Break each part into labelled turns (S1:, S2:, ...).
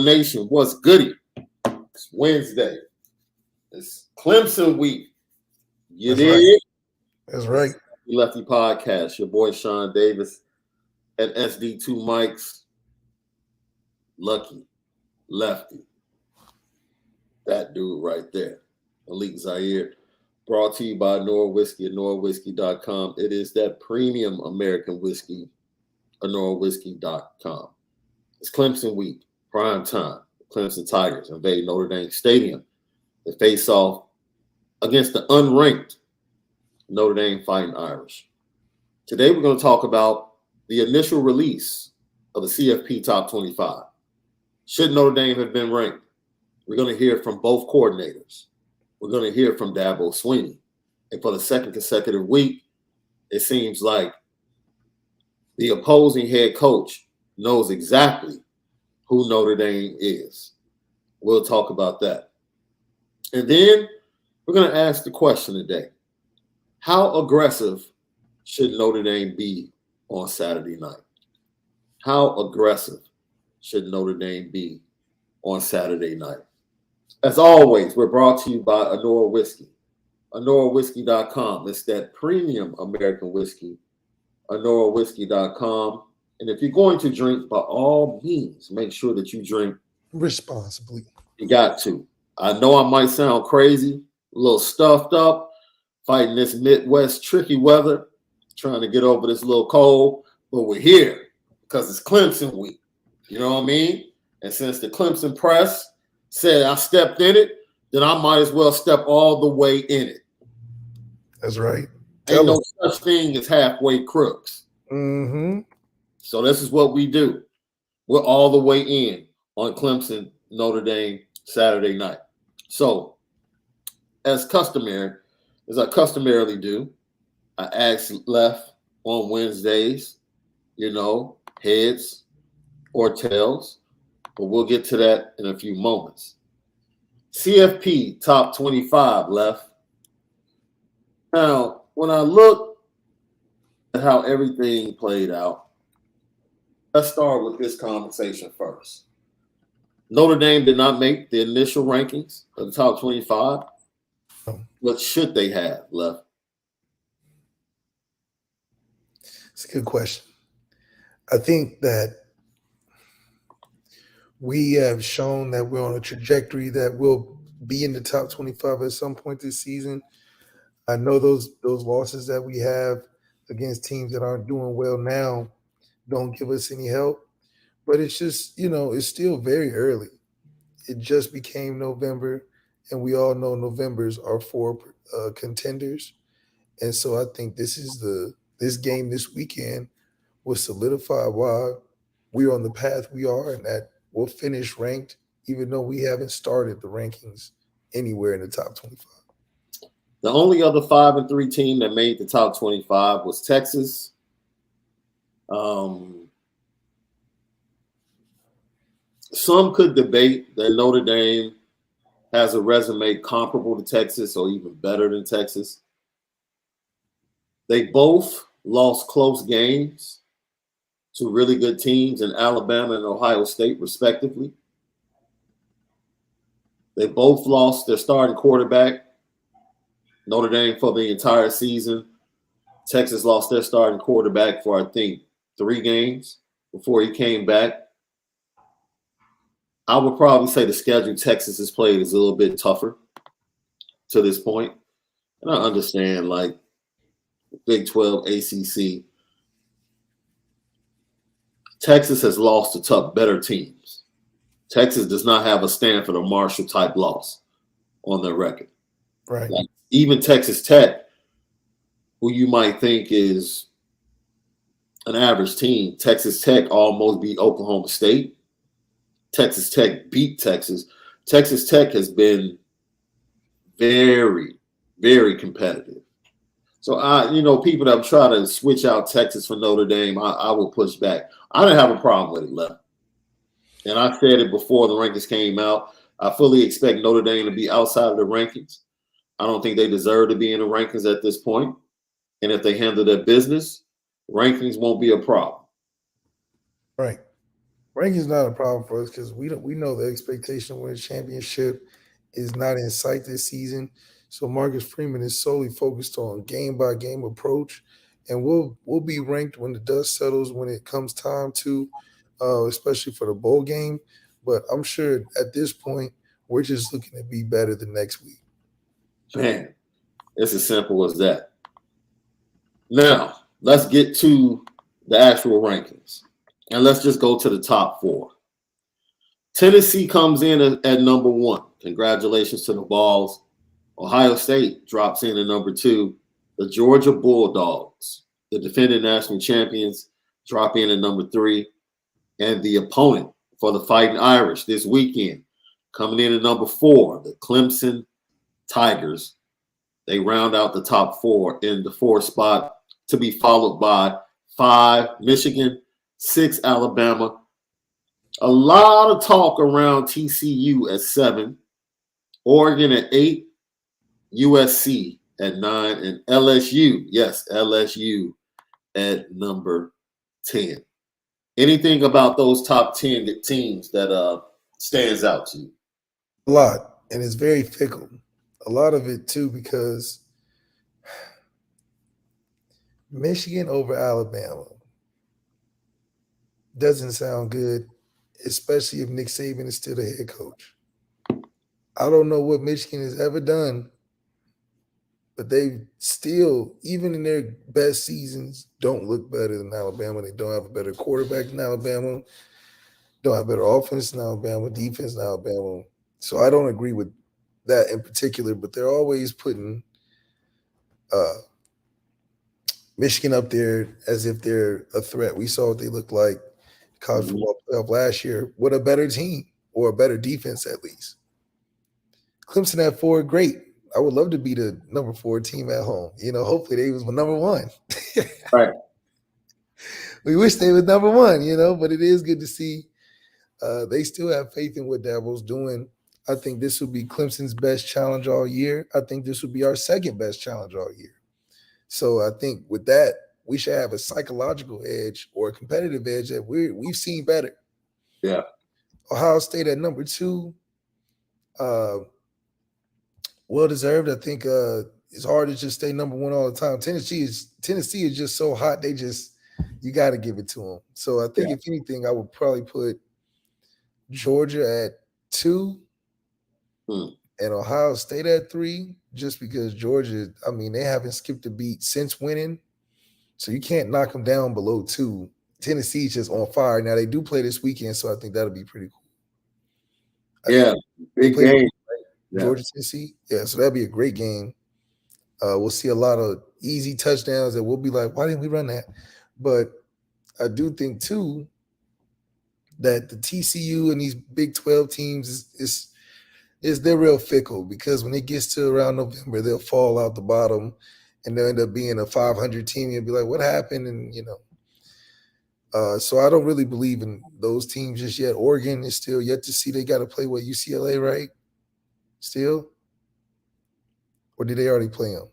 S1: Nation, what's goody? It's Wednesday. It's Clemson week. You
S2: That's
S1: did?
S2: Right. That's right.
S1: Lefty Podcast. Your boy Shaun Davis at SD2 Mics. Lucky, Lefty. That dude right there. Malik, Zaire. Brought to you by Onora Whiskey at OnoraWhiskey.com. It is that premium American whiskey, OnoraWhiskey.com. It's Clemson week, prime time. Clemson Tigers invade Notre Dame Stadium. They face off against the unranked Notre Dame Fighting Irish. Today we're going to talk about the initial release of the CFP Top 25. Should Notre Dame have been ranked? We're going to hear from both coordinators. We're going to hear from Dabo Sweeney. And for the second consecutive week, it seems like the opposing head coach knows exactly who Notre Dame is. We'll talk about that. And then we're going to ask the question today. How aggressive should Notre Dame be on Saturday night? How aggressive should Notre Dame be on Saturday night? As always, we're brought to you by Onora Whiskey. OnoraWhiskey.com. It's that premium American whiskey. OnoraWhiskey.com. And if you're going to drink, by all means, make sure that you drink
S2: responsibly.
S1: You got to. I know I might sound crazy, a little stuffed up, fighting this Midwest tricky weather, trying to get over this little cold, but we're here because it's Clemson week. You know what I mean? And since the Clemson press said I stepped in it, then I might as well step all the way in it.
S2: That's right.
S1: Ain't no such thing as halfway crooks.
S2: Mm-hmm.
S1: So this is what we do. We're all the way in on Clemson, Notre Dame, Saturday night. So, as I customarily do, I ask left on Wednesdays, heads or tails, but we'll get to that in a few moments. CFP top 25 left. Now, when I look at how everything played out, let's start with this conversation first. Notre Dame did not make the initial rankings of the top 25. What should they have left?
S2: It's a good question. I think that we have shown that we're on a trajectory that will be in the top 25 at some point this season. I know those losses that we have against teams that aren't doing well now don't give us any help. But it's just, it's still very early. It just became November, and we all know Novembers are for contenders. And so I think this game this weekend will solidify why we're on the path we are, and that we'll finish ranked, even though we haven't started the rankings anywhere in the top 25.
S1: The only other 5-3 team that made the top 25 was Texas. Some could debate that Notre Dame has a resume comparable to Texas or even better than Texas. They both lost close games to really good teams in Alabama and Ohio State, respectively. They both lost their starting quarterback. Notre Dame for the entire season. Texas lost their starting quarterback for, I think, 3 games before he came back. I would probably say the schedule Texas has played is a little bit tougher to this point. And I understand, like, Big 12, ACC. Texas has lost to tough, better teams. Texas does not have a Stanford or Marshall-type loss on their record.
S2: Right.
S1: Like, even Texas Tech, who you might think is an average team, Texas Tech almost beat Oklahoma State. Texas Tech beat Texas. Texas Tech has been very, very competitive. So, people that try to switch out Texas for Notre Dame, I will push back. I didn't have a problem with it, left. And I said it before the rankings came out. I fully expect Notre Dame to be outside of the rankings. I don't think they deserve to be in the rankings at this point. And if they handle their business, rankings won't be a problem.
S2: Right. Ranking is not a problem for us because we know the expectation to win a championship is not in sight this season. So Marcus Freeman is solely focused on game by game approach, and we'll be ranked when the dust settles when it comes time to, especially for the bowl game. But I'm sure at this point we're just looking to be better the next week.
S1: Man, it's as simple as that. Now, let's get to the actual rankings. And let's just go to the top 4. Tennessee comes in at number 1. Congratulations to the Vols. Ohio State drops in at number 2. The Georgia Bulldogs, the defending national champions, drop in at number 3. And the opponent for the Fighting Irish this weekend, coming in at number 4, the Clemson Tigers. They round out the top 4 in the 4th spot, to be followed by 5, Michigan, 6, Alabama. A lot of talk around TCU at 7, Oregon at 8, USC at 9, and LSU, yes, LSU at number 10. Anything about those top 10 teams that stands out to you?
S2: A lot, and it's very fickle. A lot of it too because Michigan over Alabama doesn't sound good, especially if Nick Saban is still the head coach. I don't know what Michigan has ever done, but they still, even in their best seasons, don't look better than Alabama. They don't have a better quarterback than Alabama, don't have better offense than Alabama, defense than Alabama. So I don't agree with that in particular, but they're always putting Michigan up there as if they're a threat. We saw what they looked like college football playoff last year with a better team or a better defense at least. Clemson at 4, great. I would love to be the number 4 team at home. Hopefully they was number 1.
S1: Right.
S2: We wish they was number 1, but it is good to see they still have faith in what Dabo's doing. I think this will be Clemson's best challenge all year. I think this will be our second best challenge all year. So I think with that, we should have a psychological edge or a competitive edge that we've seen better.
S1: Yeah.
S2: Ohio State at number 2, well deserved. I think it's hard to just stay number 1 all the time. Tennessee is just so hot. You got to give it to them. So I think if anything, I would probably put Georgia at 2 and Ohio State at 3, just because Georgia, they haven't skipped a beat since winning. So you can't knock them down below 2. Tennessee's just on fire. Now, they do play this weekend, so I think that'll be pretty cool.
S1: Yeah, big game.
S2: Georgia, Tennessee. Yeah, so that'll be a great game. We'll see a lot of easy touchdowns that we'll be like, why didn't we run that? But I do think, too, that the TCU and these Big 12 teams they're real fickle because when it gets to around November, they'll fall out the bottom and they'll end up being a 500 team. You'll be like, what happened? And, so I don't really believe in those teams just yet. Oregon is still yet to see. They got to play UCLA, right? Still? Or did they already play them?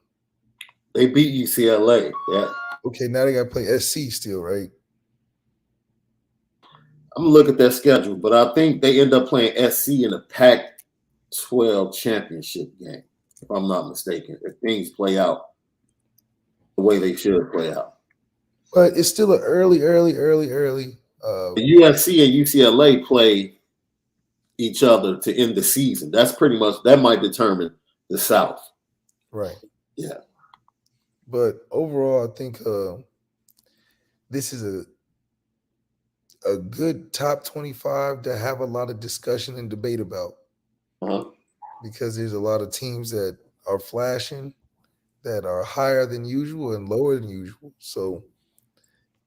S1: They beat UCLA, yeah.
S2: Okay, now they got to play SC still, right?
S1: I'm going to look at their schedule, but I think they end up playing SC in a Pac-12 championship game, if I'm not mistaken, if things play out the way they should play out.
S2: But it's still an early.
S1: The USC and UCLA play each other to end the season. That's pretty much, that might determine the South.
S2: Right.
S1: Yeah.
S2: But overall, I think this is a good top 25 to have a lot of discussion and debate about. Because there's a lot of teams that are flashing that are higher than usual and lower than usual. So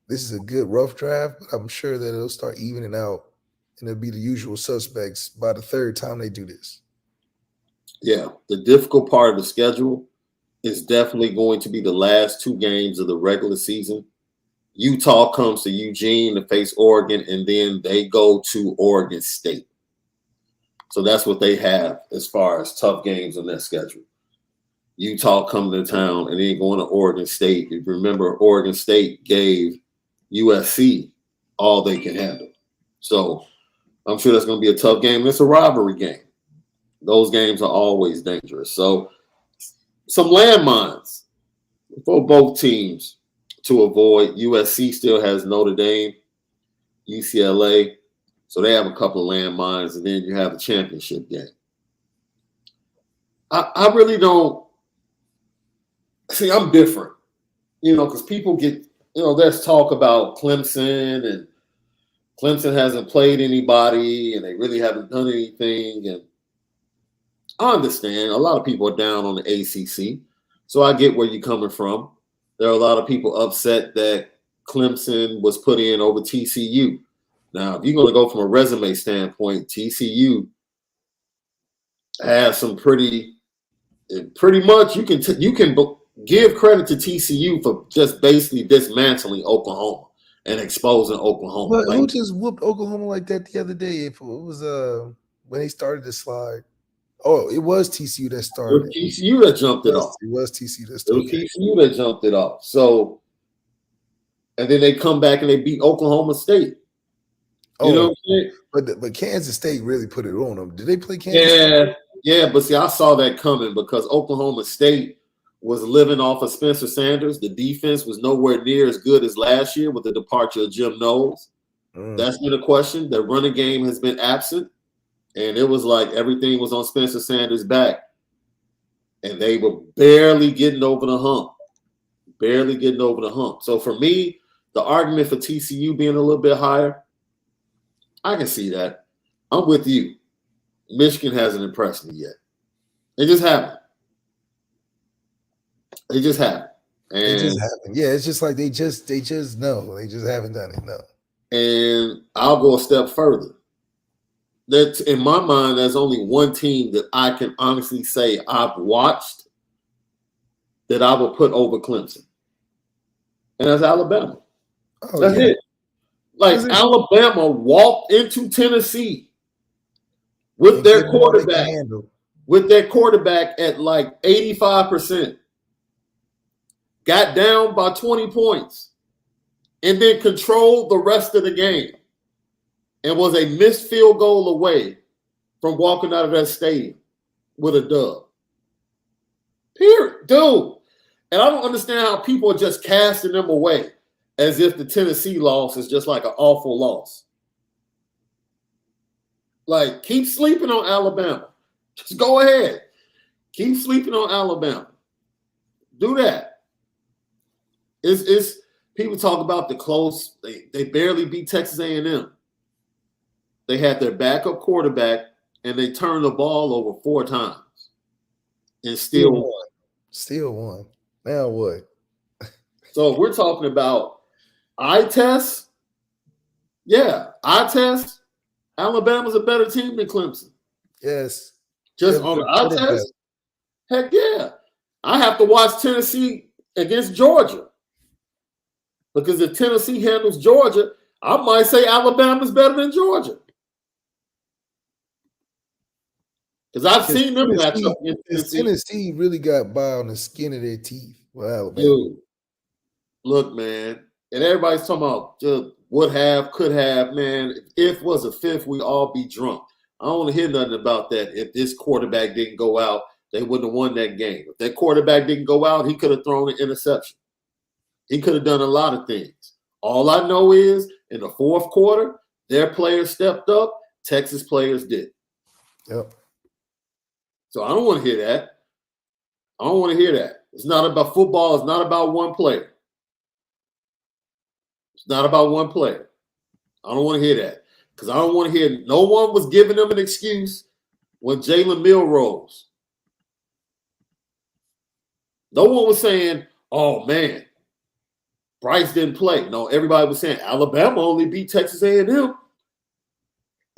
S2: this is a good rough draft, but I'm sure that it'll start evening out and it'll be the usual suspects by the 3rd time they do this.
S1: Yeah, the difficult part of the schedule is definitely going to be the last 2 games of the regular season. Utah comes to Eugene to face Oregon, and then they go to Oregon State. So that's what they have as far as tough games on their schedule. Utah coming to town and then going to Oregon State. If you remember, Oregon State gave USC all they can handle. So I'm sure that's going to be a tough game. It's a rivalry game. Those games are always dangerous. So some landmines for both teams to avoid. USC still has Notre Dame, UCLA. So they have a couple of landmines, and then you have a championship game. I really don't see. I'm different, because people get, there's talk about Clemson, and Clemson hasn't played anybody, and they really haven't done anything. And I understand a lot of people are down on the ACC, so I get where you're coming from. There are a lot of people upset that Clemson was put in over TCU. Now, if you're going to go from a resume standpoint, TCU has some pretty much you can give credit to TCU for just basically dismantling Oklahoma and exposing Oklahoma.
S2: But who just whooped Oklahoma like that the other day? If it was when they started the slide. Oh, it was TCU that started.
S1: It was TCU that jumped it off.
S2: It was TCU that started.
S1: It was TCU that jumped it off. So, and then they come back and they beat Oklahoma State. You know what I'm saying?
S2: But Kansas State really put it on them. Did they play Kansas State?
S1: Yeah, but see, I saw that coming because Oklahoma State was living off of Spencer Sanders. The defense was nowhere near as good as last year with the departure of Jim Knowles. That's been a question. The running game has been absent, and it was like everything was on Spencer Sanders' back, and they were barely getting over the hump. So for me, the argument for TCU being a little bit higher, I can see that. I'm with you. Michigan hasn't impressed me yet. They just haven't. And they just haven't. Yeah, it's just like they just know. They just haven't done it. No. And I'll go a step further. That in my mind, there's only one team that I can honestly say I've watched that I will put over Clemson. And that's Alabama. That's it. Like Alabama walked into Tennessee with their quarterback at like 85%, got down by 20 points, and then controlled the rest of the game and was a missed field goal away from walking out of that stadium with a dub. Period. Dude. And I don't understand how people are just casting them away as if the Tennessee loss is just like an awful loss. Like, keep sleeping on Alabama. Just go ahead. Keep sleeping on Alabama. Do that. It's people talk about the close. They barely beat Texas A&M. They had their backup quarterback, and they turned the ball over 4 times and still won.
S2: Still won. Now what?
S1: So if we're talking about eye test, eye test, Alabama's a better team than Clemson. Yes. Just on the eye test? Heck yeah. I have to watch Tennessee against Georgia. Because if Tennessee handles Georgia, I might say Alabama's better than Georgia. Because I've seen them match up against Tennessee.
S2: Tennessee really got by on the skin of their teeth with Alabama.
S1: Dude, look, man, and everybody's talking about just would have, could have, man. If was a fifth, we'd all be drunk. I don't want to hear nothing about that. If this quarterback didn't go out, they wouldn't have won that game. If that quarterback didn't go out, he could have thrown an interception. He could have done a lot of things. All I know is in the fourth quarter, their players stepped up, Texas players did.
S2: Yep.
S1: So I don't want to hear that. I don't want to hear that. It's not about football. It's not about one player. It's not about one player. I don't want to hear that because I don't want to hear no one was giving them an excuse when Jalen Milrose. No one was saying, oh, man, Bryce didn't play. No, everybody was saying Alabama only beat Texas A&M.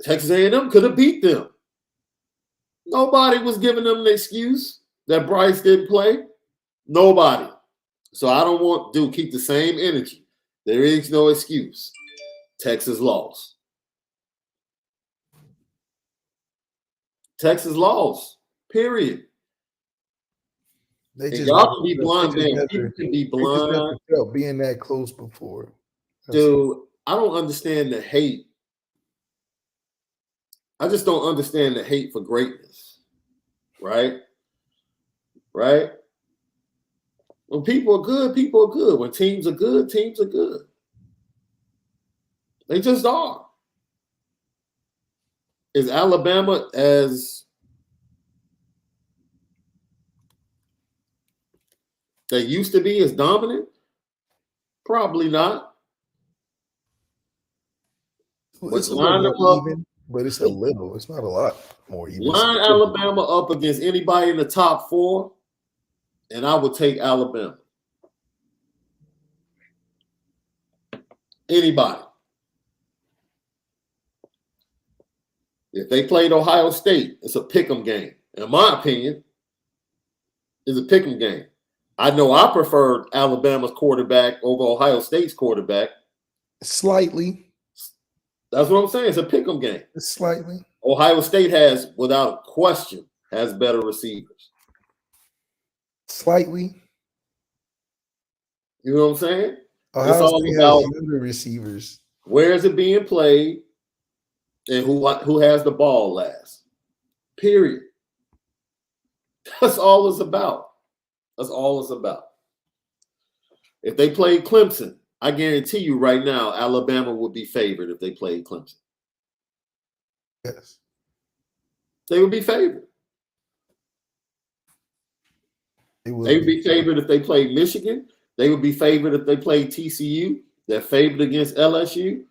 S1: Texas A&M could have beat them. Nobody was giving them an excuse that Bryce didn't play. Nobody. So I don't want to keep the same energy. There is no excuse. Texas lost. Texas lost. Period.
S2: They just
S1: y'all can be blind, man. People can be blind.
S2: Being that close before.
S1: Dude, I don't understand the hate I just don't understand the hate for greatness, right? Right? When people are good, people are good. When teams are good, teams are good. They just are. Is Alabama as they used to be as dominant? Probably not.
S2: It's a little more even, but it's a little. It's not a lot more even.
S1: Line Alabama up against anybody in the top 4, and I would take Alabama. Anybody. If they played Ohio State, it's a pick'em game. In my opinion, it's a pick'em game. I know I preferred Alabama's quarterback over Ohio State's quarterback.
S2: Slightly.
S1: That's what I'm saying. It's a pick'em game.
S2: Slightly.
S1: Ohio State has, without question, has better receivers.
S2: Slightly.
S1: You know what I'm saying?
S2: Ohio State has younger receivers.
S1: Where is it being played and who has the ball last. Period. That's all it's about. That's all it's about. If they played Clemson, I guarantee you right now, Alabama would be favored if they played Clemson.
S2: Yes.
S1: They would be favored. They would be favored if they played Michigan. They would be favored if they played TCU. They're favored against LSU.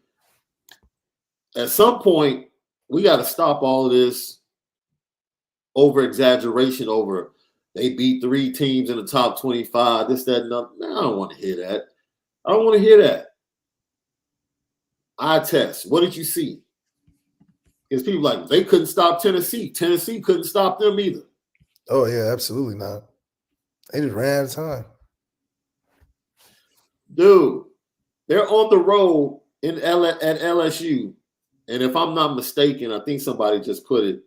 S1: At some point, we got to stop all of this over-exaggeration over they beat 3 teams in the top 25, this, that, and that. No, I don't want to hear that. I don't want to hear that. Eye test. What did you see? Because people like, they couldn't stop Tennessee. Tennessee couldn't stop them either.
S2: Oh, yeah, absolutely not. They just ran out of time.
S1: Dude, they're on the road at LSU. And if I'm not mistaken, I think somebody just put it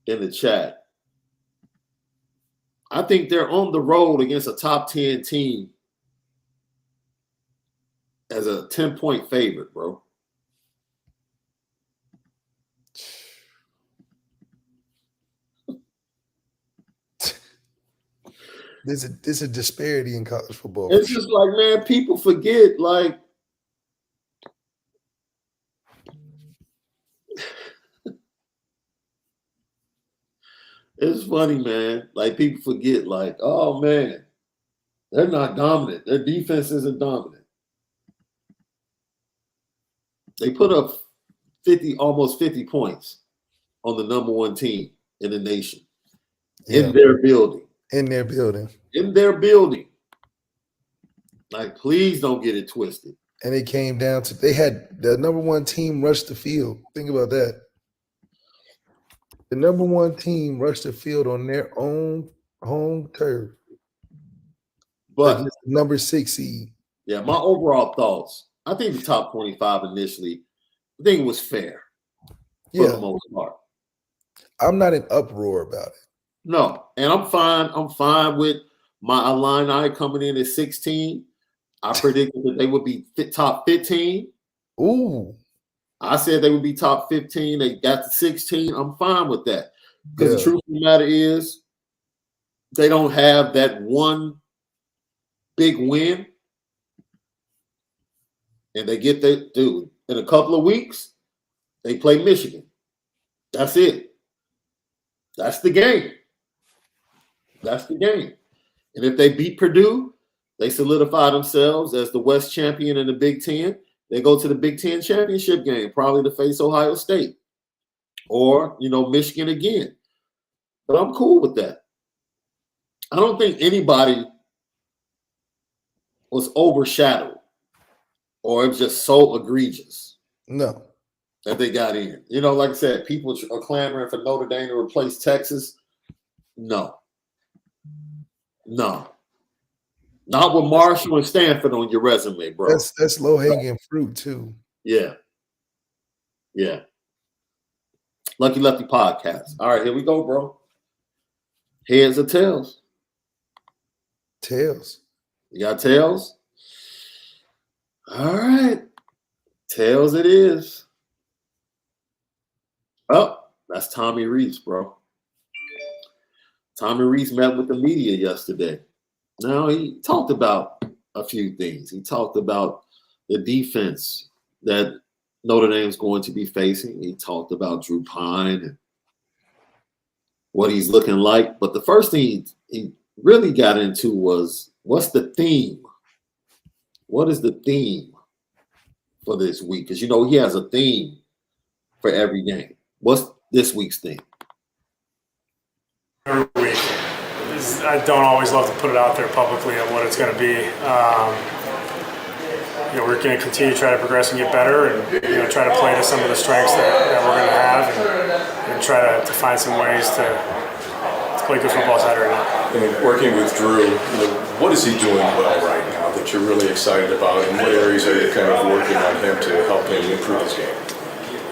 S1: in the chat. I think they're on the road against a top 10 team as a 10-point favorite, bro.
S2: There's a disparity in college football.
S1: It's just like, man, people forget, like, it's funny, man. Like, people forget, like, oh, man, they're not dominant. Their defense isn't dominant. They put up almost 50 points on the number 1 team in the nation. Yeah. In their building.
S2: In their building.
S1: In their building. Like, please don't get it twisted.
S2: And it came down to they had the number 1 team rush the field. Think about that. The number 1 team rushed the field on their own home turf.
S1: But
S2: the number 6 seed.
S1: Yeah, my overall thoughts. I think the top 25 initially, I think it was fair for the most part.
S2: I'm not in uproar about it.
S1: No, and I'm fine. I'm fine with my Illini coming in at 16. I predicted that they would be top 15.
S2: Ooh.
S1: I said they would be top 15. They got to 16. I'm fine with that. Because the truth of the matter is, they don't have that one big win. And they get that, dude, in a couple of weeks, they play Michigan. That's it. That's the game. That's the game. And if they beat Purdue, they solidify themselves as the West champion in the Big Ten. They go to the Big Ten championship game, probably to face Ohio State or, Michigan again. But I'm cool with that. I don't think anybody was overshadowed or it was just so egregious.
S2: No.
S1: That they got in. Like I said, people are clamoring for Notre Dame to replace Texas. No. Not with Marshall and Stanford on your resume, bro.
S2: That's low-hanging fruit, too.
S1: Yeah. Lucky Lefty podcast. All right, here we go, bro. Heads or tails?
S2: Tails.
S1: You got tails? All right. Tails it is. Oh, that's Tommy Reese, bro. Tommy Reese met with the media yesterday. Now, he talked about a few things. He talked about the defense that Notre Dame's going to be facing. He talked about Drew Pine and what he's looking like. But the first thing he really got into was, what's the theme? What is the theme for this week? Because, he has a theme for every game. What's this week's theme?
S3: Every week. I don't always love to put it out there publicly on what it's going to be. We're going to continue to try to progress and get better, and try to play to some of the strengths that we're going to have, and try to find some ways to play good football Saturday night.
S4: And working with Drew, what is he doing well right now that you're really excited about, and what areas are you kind of working on him to help him improve his game?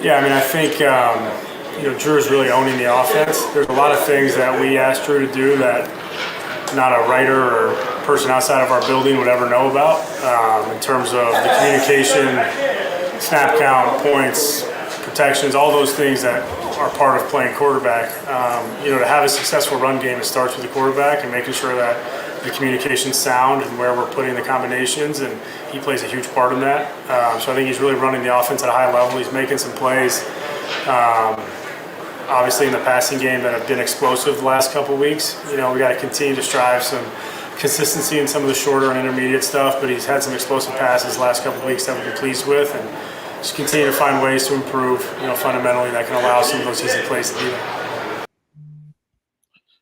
S3: Yeah, I think Drew is really owning the offense. There's a lot of things that we asked Drew to do that not a writer or person outside of our building would ever know about, in terms of the communication, snap count, points, protections, all those things that are part of playing quarterback. To have a successful run game, it starts with the quarterback and making sure that the communication's sound and where we're putting the combinations, and he plays a huge part in that. So I think he's really running the offense at a high level. He's making some plays, obviously in the passing game, that have been explosive the last couple of weeks. We got to continue to strive some consistency in some of the shorter and intermediate stuff, but he's had some explosive passes the last couple of weeks that we've been pleased with, and just continue to find ways to improve, fundamentally, that can allow some of those easy plays to be there.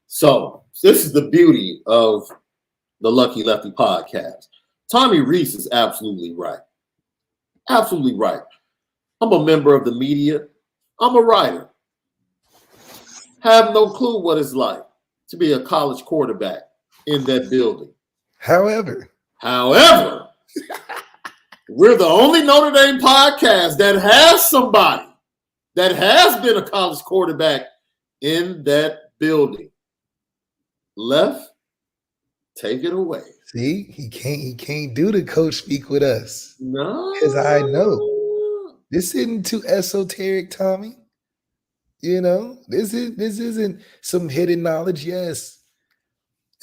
S1: So this is the beauty of the Lucky Lefty podcast. Tommy Reese is absolutely right. Absolutely right. I'm a member of the media. I'm a writer. Have no clue what it's like to be a college quarterback in that building.
S2: However,
S1: we're the only Notre Dame podcast that has somebody that has been a college quarterback in that building. Left, take it away.
S2: see, he can't do the coach speak with us.
S1: No.
S2: Because I know this isn't too esoteric, Tommy. This isn't some hidden knowledge. Yes,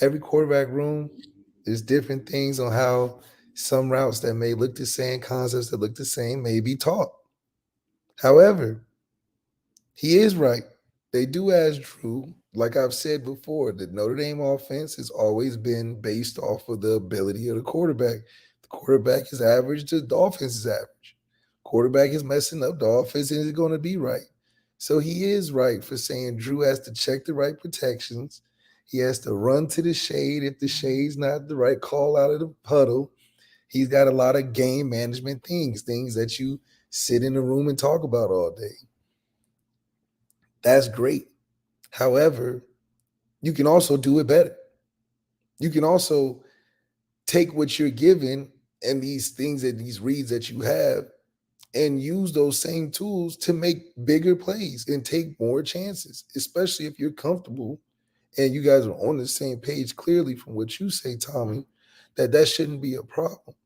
S2: every quarterback room, there's different things on how some routes that may look the same, concepts that look the same, may be taught. However, he is right. They do ask Drew, like I've said before, the Notre Dame offense has always been based off of the ability of the quarterback. The quarterback is average, the offense is average. Quarterback is messing up, the offense isn't going to be right. So he is right for saying Drew has to check the right protections. He has to run to the shade if the shade's not the right call out of the puddle. He's got a lot of game management things that you sit in a room and talk about all day. That's great. However, you can also do it better. You can also take what you're given and these things and these reads that you have and use those same tools to make bigger plays and take more chances, especially if you're comfortable and you guys are on the same page clearly from what you say, Tommy, that shouldn't be a problem.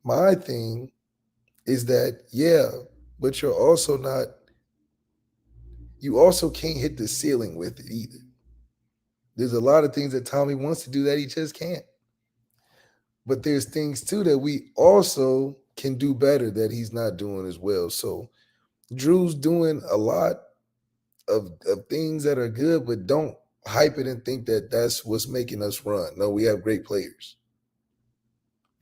S2: My thing is that, but you also can't hit the ceiling with it either. There's a lot of things that Tommy wants to do that he just can't. But there's things too that we also can do better that he's not doing as well. So Drew's doing a lot of things that are good, but don't hype it and think that that's what's making us run. No, we have great players.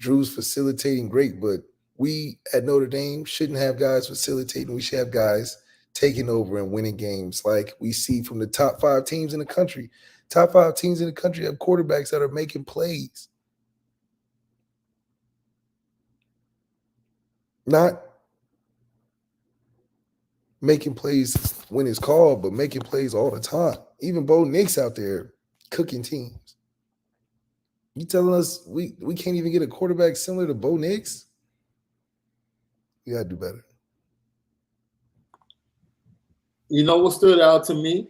S2: Drew's facilitating great, but we at Notre Dame shouldn't have guys facilitating. We should have guys taking over and winning games like we see from the top 5 teams in the country. Top 5 teams in the country have quarterbacks that are making plays. Not making plays when it's called, but making plays all the time. Even Bo Nix out there cooking teams. You telling us we can't even get a quarterback similar to Bo Nix? We got to do better.
S1: You know what stood out to me?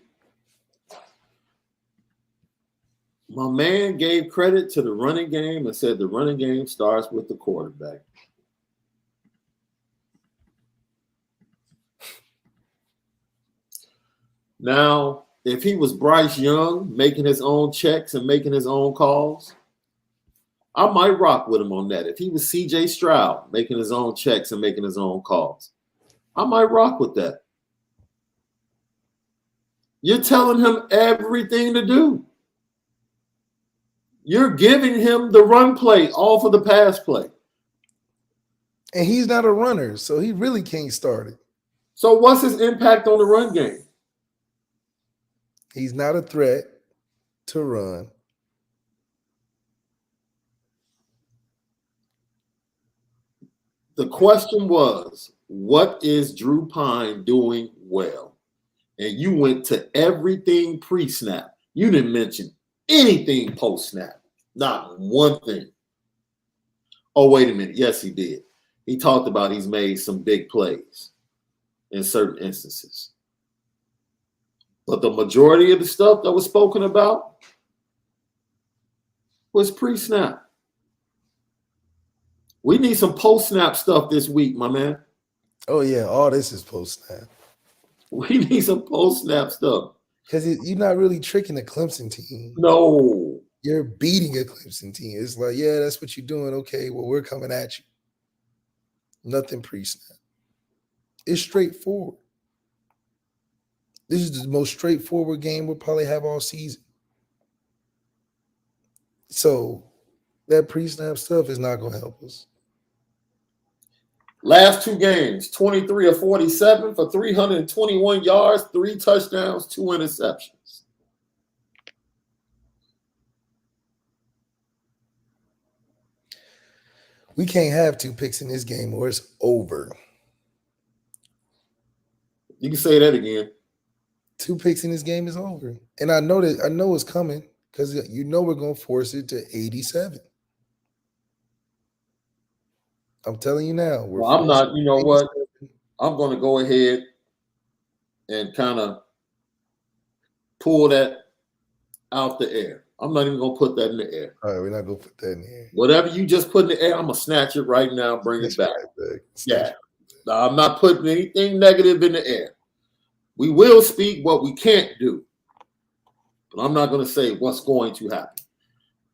S1: My man gave credit to the running game and said the running game starts with the quarterback. Now, if he was Bryce Young making his own checks and making his own calls, I might rock with him on that. If he was CJ Stroud making his own checks and making his own calls, I might rock with that. You're telling him everything to do. You're giving him the run play off of the pass play.
S2: And he's not a runner, so he really can't start it.
S1: So what's his impact on the run game?
S2: He's not a threat to run.
S1: The question was, what is Drew Pine doing well? And you went to everything pre-snap. You didn't mention anything post-snap. Not one thing. Oh, wait a minute. Yes, he did. He talked about he's made some big plays in certain instances. But the majority of the stuff that was spoken about was pre-snap. We need some post-snap stuff this week, my man.
S2: Oh, yeah. All this is post-snap.
S1: We need some post-snap stuff.
S2: Because you're not really tricking a Clemson team.
S1: No.
S2: You're beating a Clemson team. It's like, yeah, that's what you're doing. Okay, well, we're coming at you. Nothing pre-snap. It's straightforward. This is the most straightforward game we'll probably have all season. So that pre-snap stuff is not going to help us.
S1: Last two games, 23 of 47 for 321 yards, 3 touchdowns, 2 interceptions.
S2: We can't have 2 picks in this game or it's over.
S1: You can say that again.
S2: 2 picks in this game is over. And I know it's coming because we're going to force it to 87. I'm telling you now.
S1: Well, I'm not, you know what? I'm going to go ahead and kind of pull that out the air. I'm not even going to put that in the air.
S2: All right, we're not going to put that in the air.
S1: Whatever you just put in the air, I'm going to snatch it right now, bring it back. Yeah. No, I'm not putting anything negative in the air. We will speak what we can't do. But I'm not going to say what's going to happen.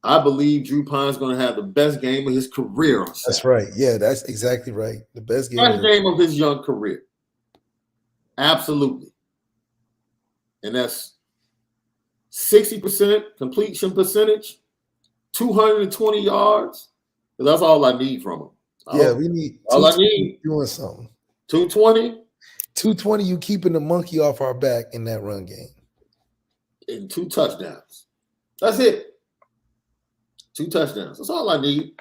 S1: I believe Drew Pine's going to have the best game of his career on Saturday.
S2: That's right. Yeah, that's exactly right. The best game
S1: of his young career. Absolutely. And that's 60% completion percentage, 220 yards. That's all I need from him.
S2: Yeah, we need
S1: all I need
S2: doing something.
S1: 220?
S2: 220, you keeping the monkey off our back in that run game.
S1: And 2 touchdowns. That's it. 2 touchdowns. That's all I need.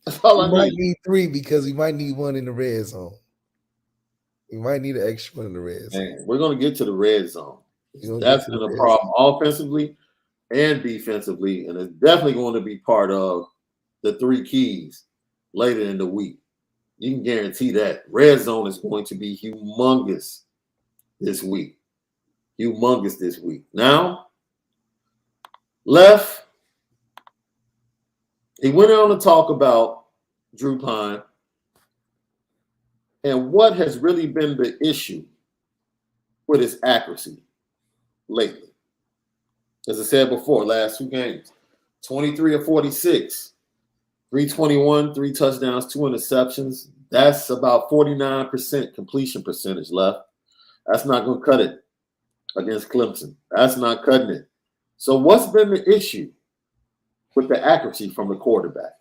S1: That's all I need.
S2: We might need 3 because we might need 1 in the red zone. We might need an extra 1 in the red zone.
S1: Man, we're going to get to the red zone. That's been a problem offensively and defensively, and it's definitely going to be part of the 3 keys later in the week. You can guarantee that. Red zone is going to be humongous this week. Humongous this week. Now, Left, he went on to talk about Drew Pine and what has really been the issue with his accuracy lately. As I said before, last 2 games, 23 of 46, 321, 3 touchdowns, 2 interceptions. That's about 49% completion percentage Left. That's not going to cut it against Clemson. That's not cutting it. So what's been the issue with the accuracy from the quarterback?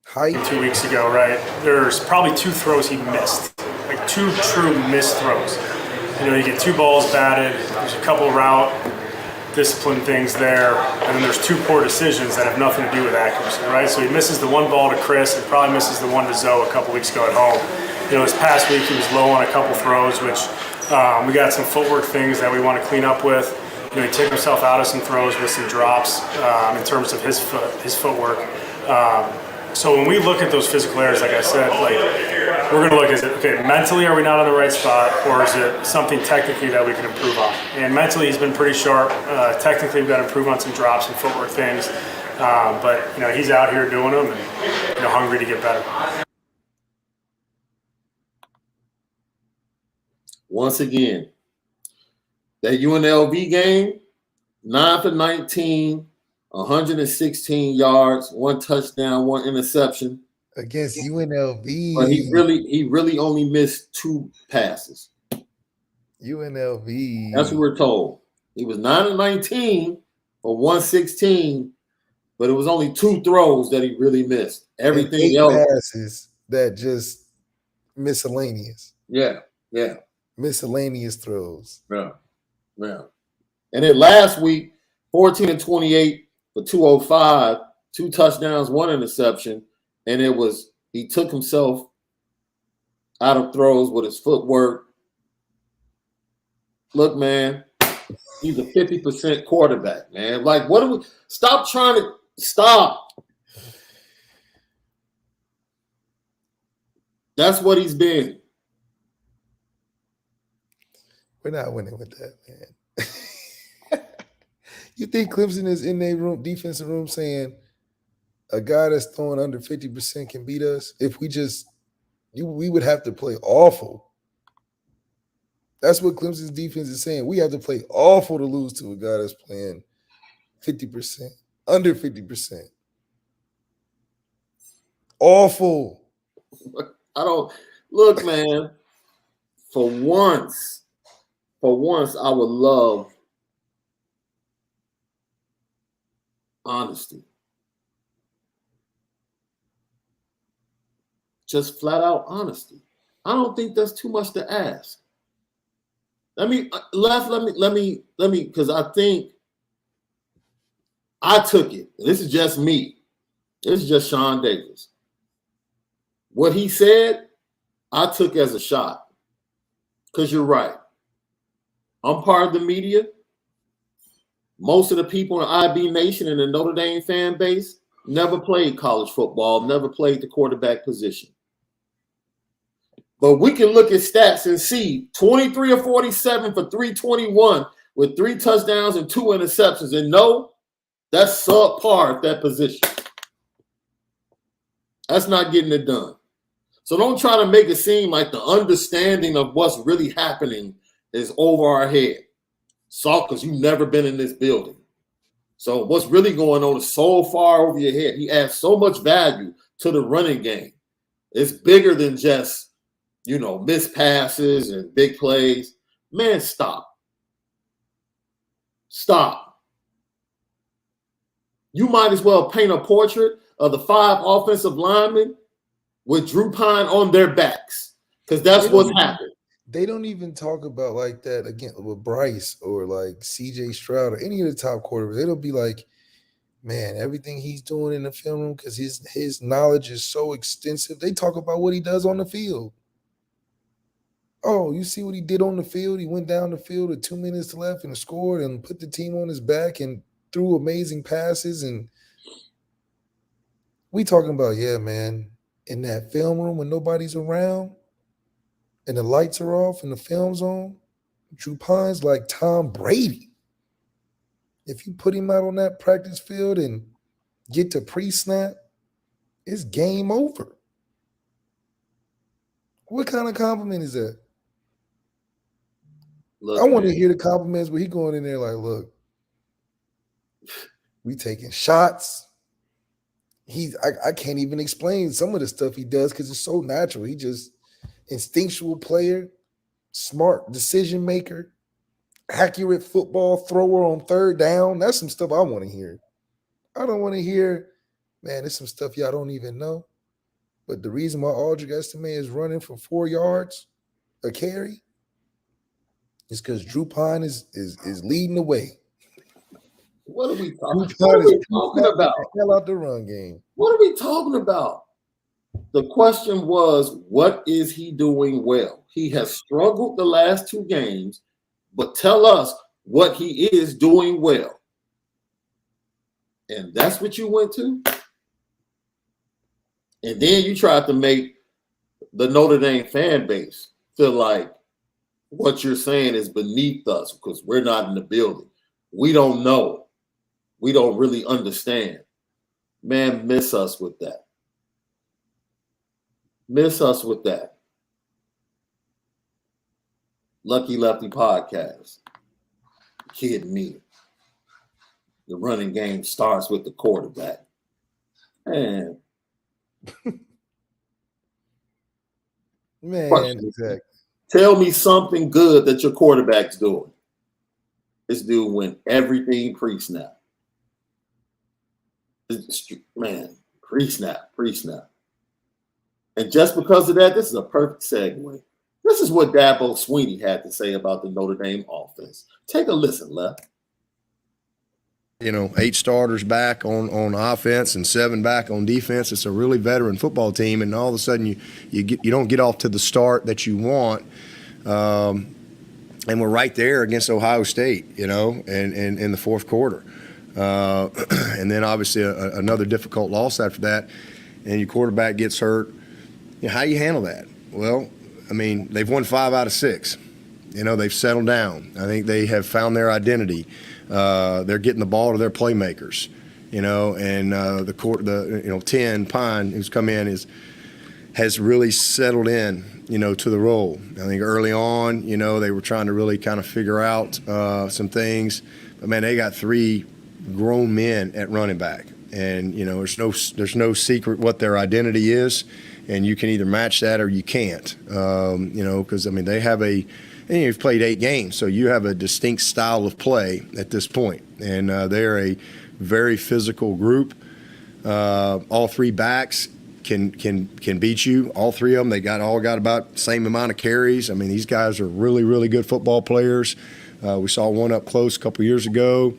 S2: Height.
S3: 2 weeks ago, right? There's probably 2 throws he missed, like 2 true missed throws. You know, you get 2 balls batted. There's a couple route discipline things there, and then there's 2 poor decisions that have nothing to do with accuracy, right? So he misses the 1 ball to Chris and probably misses the 1 to Zoe a couple weeks ago at home. You know, this past week he was low on a couple throws, which we got some footwork things that we want to clean up with. You know, he took himself out of some throws with some drops in terms of his footwork. So when we look at those physical errors, like I said, like we're going to look at, okay, mentally are we not on the right spot, or is it something technically that we can improve on? And mentally he's been pretty sharp. Technically we've got to improve on some drops and footwork things. But, you know, he's out here doing them and, you know, hungry to get better.
S1: Once again, That UNLV game, 9 for 19, 116 yards, 1 touchdown, 1 interception.
S2: Against UNLV.
S1: But he really only missed 2 passes.
S2: UNLV.
S1: That's what we're told. He was 9 of 19 for 116, but it was only 2 throws that he really missed. Everything else
S2: passes that just miscellaneous.
S1: Yeah.
S2: Miscellaneous throws.
S1: Yeah. And then last week, 14 and 28 for 205, 2 touchdowns, 1 interception. And he took himself out of throws with his footwork. Look, man, he's a 50% quarterback, man. Like, what do we stop. That's what he's been.
S2: We're not winning with that, man. You think Clemson is in their defensive room saying a guy that's throwing under 50% can beat us? If we would have to play awful. That's what Clemson's defense is saying. We have to play awful to lose to a guy that's playing 50%, under 50%. Awful.
S1: Look, man, for once, I would love honesty. Just flat out honesty. I don't think that's too much to ask. Let me, because I think I took it. This is just me. This is just Shaun Davis. What he said, I took as a shot. Because you're right. I'm part of the media. Most of the people in IB Nation and the Notre Dame fan base never played college football, never played the quarterback position. But we can look at stats and see 23 or 47 for 321 with 3 touchdowns and 2 interceptions. And no, that's subpar at that position. That's not getting it done. So don't try to make it seem like the understanding of what's really happening is over our head. Because you've never been in this building. So what's really going on is so far over your head. He adds so much value to the running game. It's bigger than just, missed passes and big plays. Man, stop. You might as well paint a portrait of the 5 offensive linemen with Drew Pine on their backs, because that's what's happened.
S2: They don't even talk about like that again with Bryce or like CJ Stroud or any of the top quarterbacks. It'll be like, man, everything he's doing in the film room, because his knowledge is so extensive. They talk about what he does on the field. Oh, you see what he did on the field? He went down the field with 2 minutes left and scored and put the team on his back and threw amazing passes. And we talking about, yeah, man, in that film room when nobody's around and the lights are off and the film's on, Drew Pine's like Tom Brady. If you put him out on that practice field and get to pre-snap, it's game over. What kind of compliment is that? Look, I want to hear the compliments where he going in there like, look, we taking shots. I can't even explain some of the stuff he does because it's so natural. He just instinctual player, smart decision maker, accurate football thrower on 3rd down. That's some stuff I want to hear. I don't want to hear, man, there's some stuff y'all don't even know. But the reason why Aldrich Estime is running for 4 yards a carry is because Drew Pine is leading the way.
S1: What are we talking about?
S2: Hell out the run game.
S1: What are we talking about? The question was, what is he doing well? He has struggled the last 2 games, but tell us what he is doing well. And that's what you went to? And then you tried to make the Notre Dame fan base feel like what you're saying is beneath us because we're not in the building. We don't know. We don't really understand. Man, miss us with that. Miss us with that. Lucky Lefty Podcast. kidding me? The running game starts with the quarterback. Man.
S2: Man, exactly.
S1: Tell me something good that your quarterback's doing. This dude went everything pre-snap. Man, pre-snap. And just because of that, this is a perfect segue. This is what Dabo Sweeney had to say about the Notre Dame offense. Take a listen, Left.
S5: 8 starters back on offense and 7 back on defense. It's a really veteran football team, and all of a sudden you don't get off to the start that you want. And we're right there against Ohio State, and in the fourth quarter. And then obviously another difficult loss after that, and your quarterback gets hurt. How do you handle that? Well, I mean, they've won 5 out of 6. They've settled down. I think they have found their identity. They're getting the ball to their playmakers, and the 10 Pine who's come in has really settled in, to the role. I think early on, they were trying to really kind of figure out some things, but man, they got 3 grown men at running back, and there's no secret what their identity is, and you can either match that or you can't, because I mean they have and you've played 8 games, so you have a distinct style of play at this point. And they're a very physical group. All 3 backs can beat you. All 3 of them, they all got about the same amount of carries. I mean, these guys are really, really good football players. We saw one up close a couple years ago.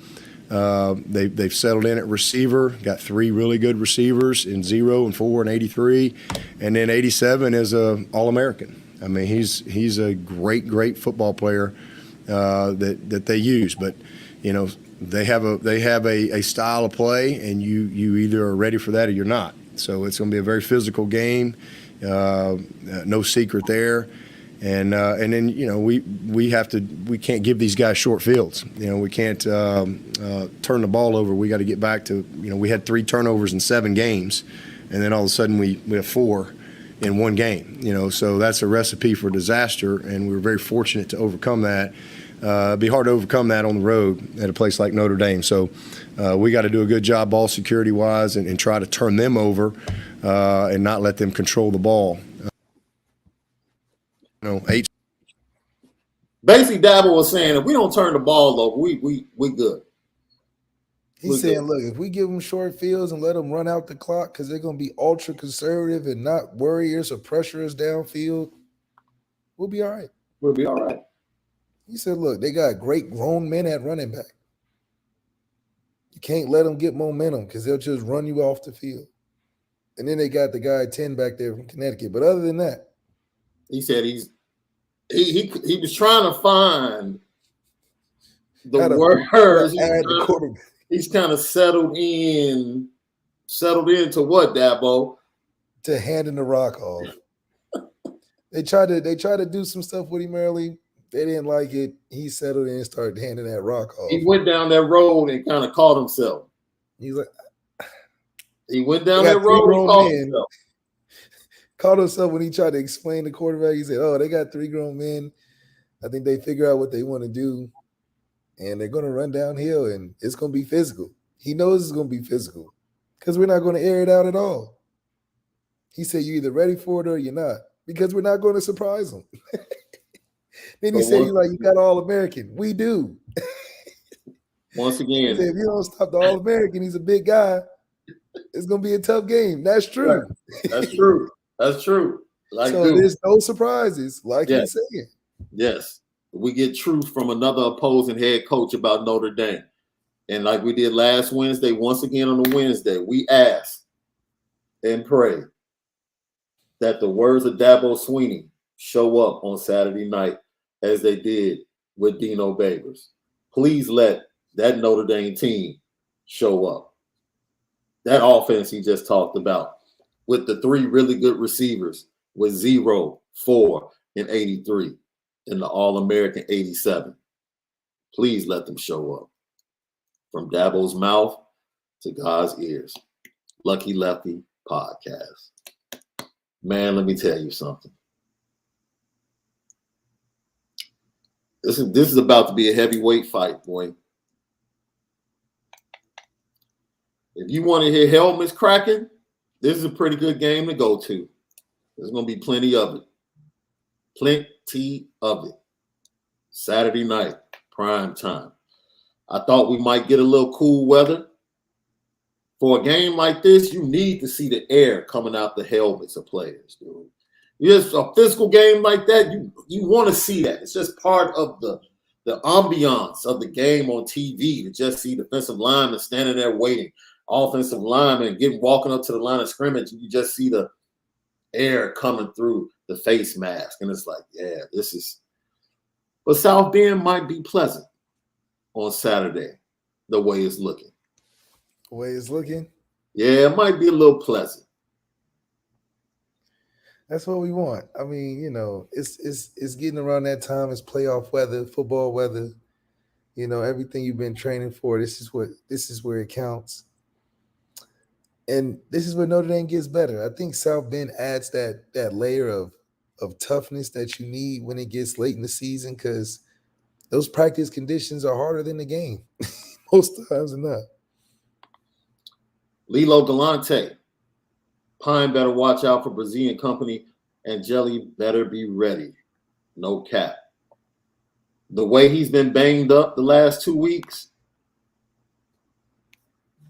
S5: They've settled in at receiver, got 3 really good receivers in 0 and 4 and 83. And then 87 is a All-American. I mean, he's a great football player that they use, but they have a style of play, and you either are ready for that or you're not. So it's going to be a very physical game, no secret there, and then we can't give these guys short fields. We can't turn the ball over. We got to get back to we had 3 turnovers in 7 games, and then all of a sudden we have 4. In 1 game, so that's a recipe for disaster, and we were very fortunate to overcome that. It'd be hard to overcome that on the road at a place like Notre Dame. So we got to do a good job ball security wise and try to turn them over and not let them control the ball. 8.
S1: Basically, Dabo was saying if we don't turn the ball over, we good.
S2: He's saying, look, if we give them short fields and let them run out the clock because they're going to be ultra conservative and not worry us or pressure us downfield, we'll be all right.
S1: We'll be all right.
S2: He said, look, they got great grown men at running back. You can't let them get momentum because they'll just run you off the field. And then they got the guy 10 back there from Connecticut. But other than that,
S1: he said he was trying to find the words. He's kind of settled into what, Dabo?
S2: To handing the rock off. They tried to do some stuff with him early. They didn't like it. He settled in and started handing that rock off.
S1: He went down that road and kind of caught himself.
S2: He's like,
S1: he went down that road and caught himself.
S2: Caught himself when he tried to explain the quarterback. He said, "Oh, they got 3 grown men. I think they figure out what they want to do, and they're going to run downhill, and it's going to be physical." He knows it's going to be physical because we're not going to air it out at all. He said, "You're either ready for it or you're not, because we're not going to surprise them." Then he said, "You got All-American." We do.
S1: Once again,
S2: he said, if you don't stop the All-American, he's a big guy. It's going to be a tough game. That's true.
S1: That's true. That's true.
S2: There's no surprises, like he's saying.
S1: Yes. We get truth from another opposing head coach about Notre Dame. And like we did last Wednesday, once again on the Wednesday, we ask and pray that the words of Dabo Sweeney show up on Saturday night as they did with Dino Babers. Please let that Notre Dame team show up. That offense he just talked about with the 3 really good receivers with 0, 4, and 83 and the All-American 87. Please let them show up. From Dabo's mouth to God's ears. Lucky Lefty Podcast. Man, let me tell you something. This is about to be a heavyweight fight, boy. If you want to hear helmets cracking, this is a pretty good game to go to. There's going to be plenty of it. Plenty of it. Saturday night, prime time. I thought we might get a little cool weather. For a game like this, you need to see the air coming out the helmets of players, dude. It's a physical game like that, you want to see that. It's just part of the ambiance of the game on TV to just see defensive linemen standing there waiting, offensive linemen walking up to the line of scrimmage, and you just see the air coming through the face mask. And it's like, yeah, this is – but South Bend might be pleasant on Saturday, the way it's looking.
S2: The way it's looking?
S1: Yeah, it might be a little pleasant.
S2: That's what we want. I mean, you know, it's getting around that time. It's playoff weather, football weather. You know, everything you've been training for. This is where it counts. And this is where Notre Dame gets better. I think South Bend adds that layer of toughness that you need when it gets late in the season, because those practice conditions are harder than the game most times than not.
S1: Lilo Galante. Pine better watch out for Brazilian company, and Jelly better be ready. No cap. The way he's been banged up the last 2 weeks,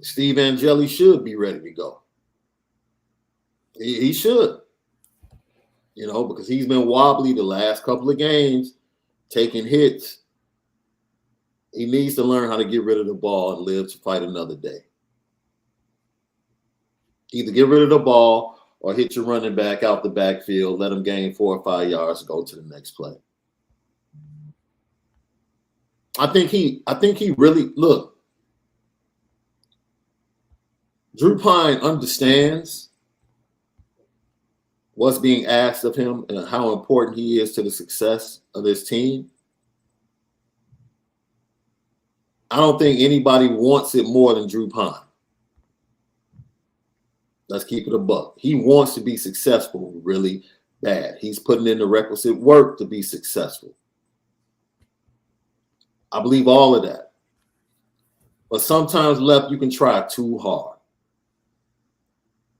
S1: Steve Angeli should be ready to go. He should. You know, because he's been wobbly the last couple of games, taking hits. He needs to learn how to get rid of the ball and live to fight another day. Either get rid of the ball or hit your running back out the backfield, let him gain 4 or 5 yards, go to the next play. I think he really look. Drew Pine understands what's being asked of him and how important he is to the success of this team. I don't think anybody wants it more than Drew Pine. Let's keep it a buck. He wants to be successful really bad. He's putting in the requisite work to be successful. I believe all of that. But sometimes, Left, you can try too hard.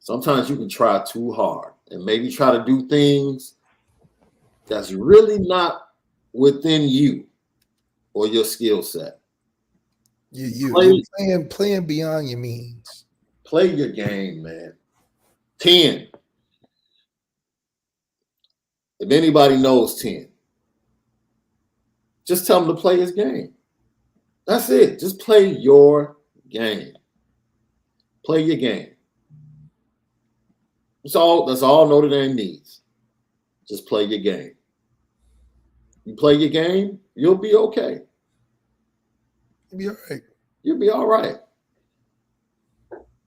S1: Sometimes you can try too hard and maybe try to do things that's really not within you or your skill set.
S2: You're playing beyond your means.
S1: Play your game, man. 10. If anybody knows 10, just tell him to play his game. That's it. Just play your game. Play your game. That's all Notre Dame needs. Just play your game. You play your game, you'll be okay.
S2: You'll be all right.
S1: You'll be all right.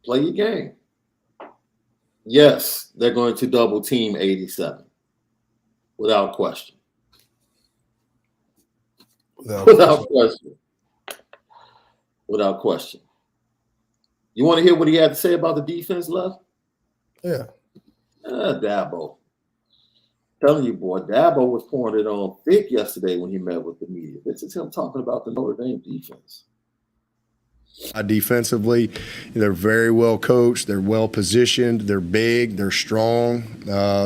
S1: Play your game. Yes, they're going to double team 87. Without question. Without question. Without question. You want to hear what he had to say about the defense, Left?
S2: Yeah.
S1: Dabo. Telling you, boy, Dabo was pouring it on thick yesterday when he met with the media. This is him talking about the Notre Dame defense.
S5: Defensively, they're very well coached. They're well positioned. They're big. They're strong.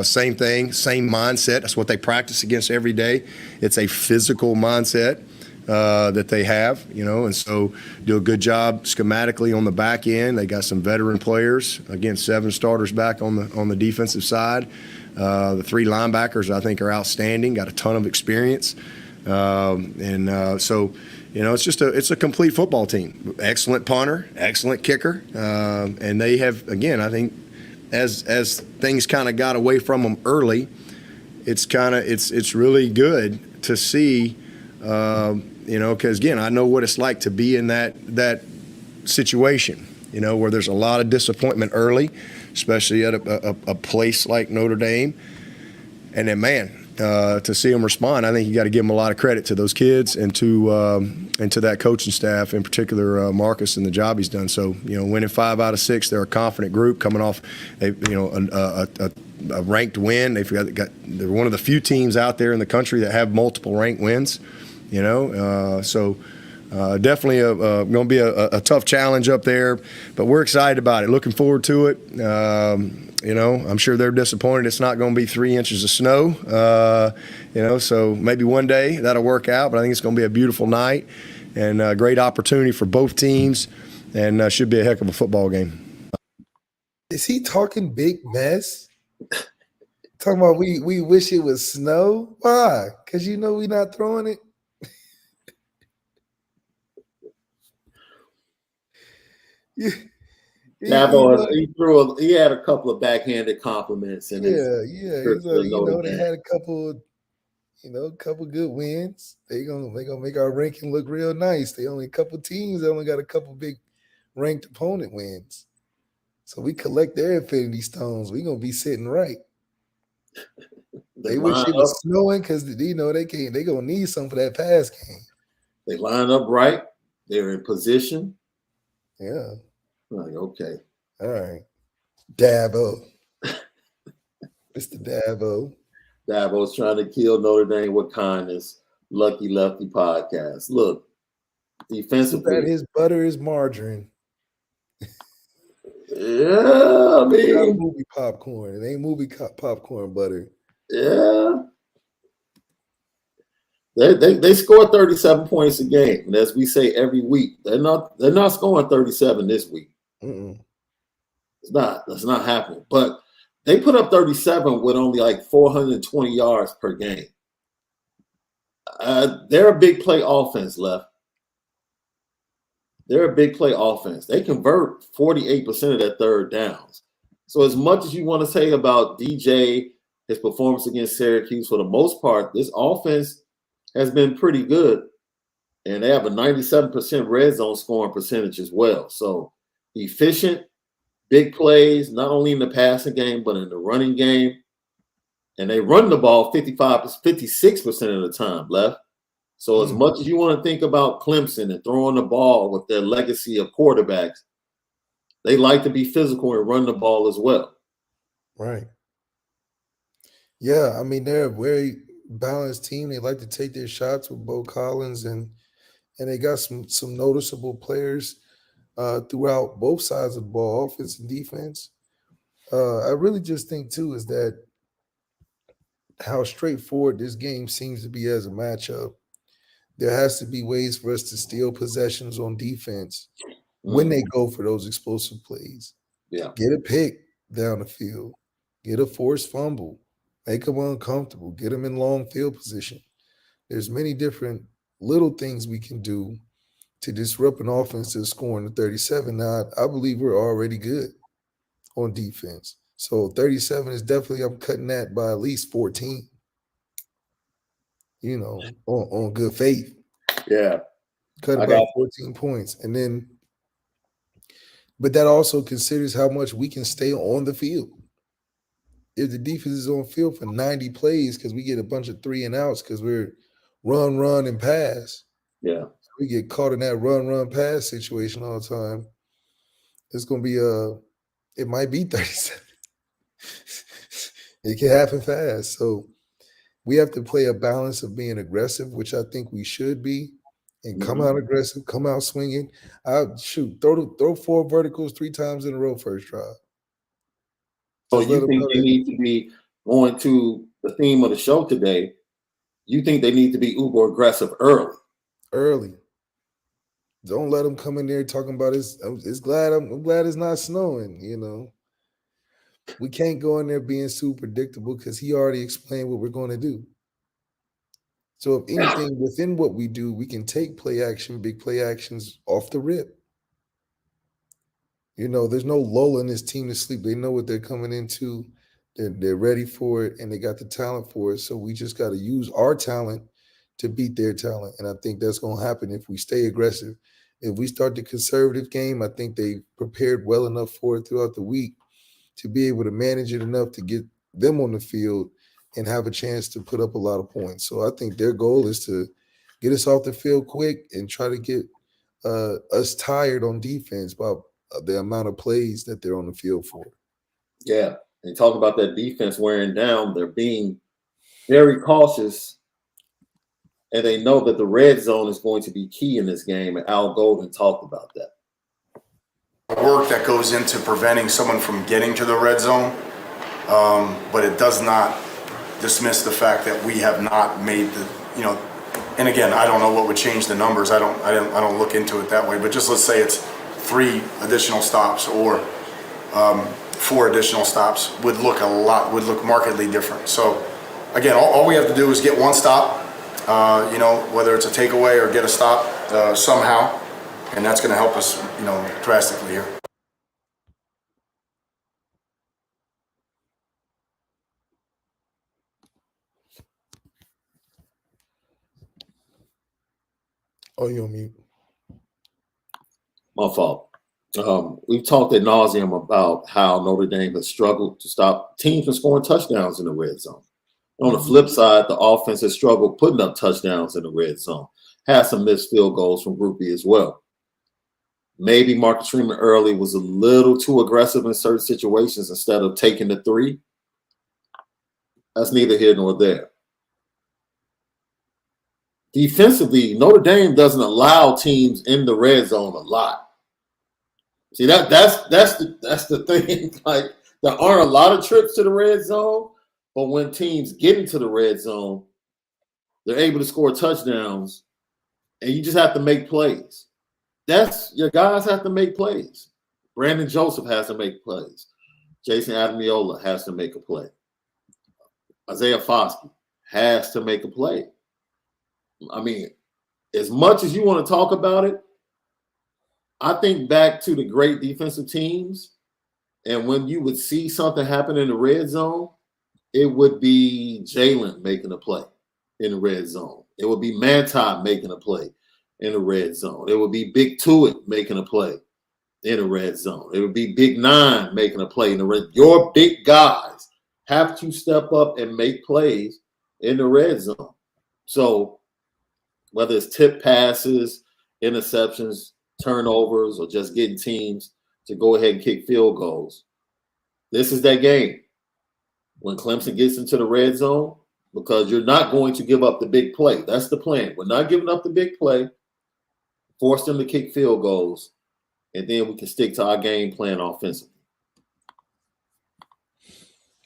S5: Same thing, same mindset. That's what they practice against every day. It's a physical mindset that they have, you know, and so do a good job schematically on the back end. They got some veteran players, again, 7 starters back on the defensive side. The 3 linebackers, I think, are outstanding. Got a ton of experience, so. You know, it's a complete football team. Excellent punter, excellent kicker, and they have, again, I think, as things kind of got away from them early, it's really good to see, you know, because again, I know what it's like to be in that situation, you know, where there's a lot of disappointment early, especially at a place like Notre Dame, and then man. To see them respond, I think you got to give them a lot of credit to those kids and to that coaching staff, in particular Marcus and the job he's done. So, you know, winning 5 out of 6, they're a confident group coming off, a ranked win. They're one of the few teams out there in the country that have multiple ranked wins. So definitely going to be a tough challenge up there, but we're excited about it. Looking forward to it. I'm sure they're disappointed it's not going to be 3 inches of snow. So maybe one day that'll work out, but I think it's going to be a beautiful night and a great opportunity for both teams, and should be a heck of a football game.
S2: Is he talking big mess? Talking about we wish it was snow? Why? Because we not throwing it?
S1: Dabo, he had a couple of backhanded compliments. And
S2: He's like, they had a couple good wins. They gonna make our ranking look real nice. They only a couple teams. They only got a couple big ranked opponent wins. So we collect their Infinity Stones. We gonna be sitting right. They wish it was snowing because they can't. They gonna need some for that pass game.
S1: They line up right. They're in position.
S2: Yeah.
S1: Like, okay.
S2: All right. Dabo. Mr. Dabo.
S1: Dabo's trying to kill Notre Dame with kindness. Lucky Lefty podcast. Look, defensively.
S2: That his butter is margarine.
S1: Yeah, I mean.
S2: It's not movie popcorn. It ain't movie popcorn butter.
S1: Yeah. They score 37 points a game. And as we say every week, they're not scoring 37 this week.
S2: Mm-mm.
S1: That's not happening. But they put up 37 with only like 420 yards per game. They're a big play offense, Left. They're a big play offense. They convert 48% of their third downs. So as much as you want to say about DJ, his performance against Syracuse, for the most part, this offense has been pretty good. And they have a 97% red zone scoring percentage as well. So efficient, big plays, not only in the passing game, but in the running game. And they run the ball 56% of the time, Left. So as much as you want to think about Clemson and throwing the ball with their legacy of quarterbacks, they like to be physical and run the ball as well.
S2: Right. Yeah, I mean, they're a very balanced team. They like to take their shots with Bo Collins, and they got some noticeable players throughout both sides of the ball, offense and defense. I really just think, too, is that how straightforward this game seems to be as a matchup. There has to be ways for us to steal possessions on defense when they go for those explosive plays.
S1: Yeah.
S2: Get a pick down the field. Get a forced fumble. Make them uncomfortable. Get them in long field position. There's many different little things we can do to disrupt an offense that's scoring the 37. Now, I believe we're already good on defense. So 37 is definitely, I'm cutting that by at least 14. On good faith.
S1: Yeah.
S2: Cut about 14 points. And then, but that also considers how much we can stay on the field. If the defense is on field for 90 plays because we get a bunch of 3 and outs because we're run, and pass.
S1: Yeah.
S2: We get caught in that run, pass situation all the time. It's going to be it might be 37. It can happen fast. So we have to play a balance of being aggressive, which I think we should be, and come out aggressive, come out swinging. Throw 4 verticals 3 times in a row first drive.
S1: So you think they need to be going to the theme of the show today? You think they need to be uber aggressive early?
S2: Early. Don't let them come in there talking about I'm glad it's not snowing, We can't go in there being super predictable because he already explained what we're going to do. So if anything, within what we do, we can take big play actions off the rip. There's no lull in this team to sleep. They know what they're coming into. They're ready for it, and they got the talent for it. So we just got to use our talent to beat their talent. And I think that's going to happen if we stay aggressive. If we start the conservative game, I think they prepared well enough for it throughout the week to be able to manage it enough to get them on the field and have a chance to put up a lot of points. So I think their goal is to get us off the field quick and try to get us tired on defense by the amount of plays that they're on the field for.
S1: Yeah. And talk about that defense wearing down. They're being very cautious and they know that the red zone is going to be key in this game. And Al Golden talked about that.
S6: Work that goes into preventing someone from getting to the red zone, but it does not dismiss the fact that we have not made the, and again, I don't know what would change the numbers. I don't look into it that way, but just let's say it's 3 additional stops or 4 additional stops would look markedly different. So again, all we have to do is get 1 stop, whether it's a takeaway or get a stop somehow. And that's going to help us, drastically here.
S2: Oh, you're on mute.
S1: My fault. We've talked ad nauseum about how Notre Dame has struggled to stop teams from scoring touchdowns in the red zone. On the flip side, the offense has struggled putting up touchdowns in the red zone. Has some missed field goals from Groupie as well. Maybe Marcus Freeman early was a little too aggressive in certain situations instead of taking the 3. That's neither here nor there. Defensively, Notre Dame doesn't allow teams in the red zone a lot. See, that's the thing. Like, there aren't a lot of trips to the red zone, but when teams get into the red zone, they're able to score touchdowns, and you just have to make plays. Your guys have to make plays. Brandon Joseph has to make plays. Jason Adamiola has to make a play. Isaiah Foskey has to make a play. I mean, as much as you want to talk about it, I think back to the great defensive teams, and when you would see something happen in the red zone, it would be Jalen making a play in the red zone. It would be Manti making a play in the red zone. It would be Big Tuitt making a play in the red zone. It would be Big Nine making a play in the red. Your big guys have to step up and make plays in the red zone. So whether it's tip passes, interceptions, turnovers, or just getting teams to go ahead and kick field goals, this is that game when Clemson gets into the red zone, because you're not going to give up the big play. That's the plan. We're not giving up the big play. Force them to kick field goals, and then we can stick to our game plan offensively.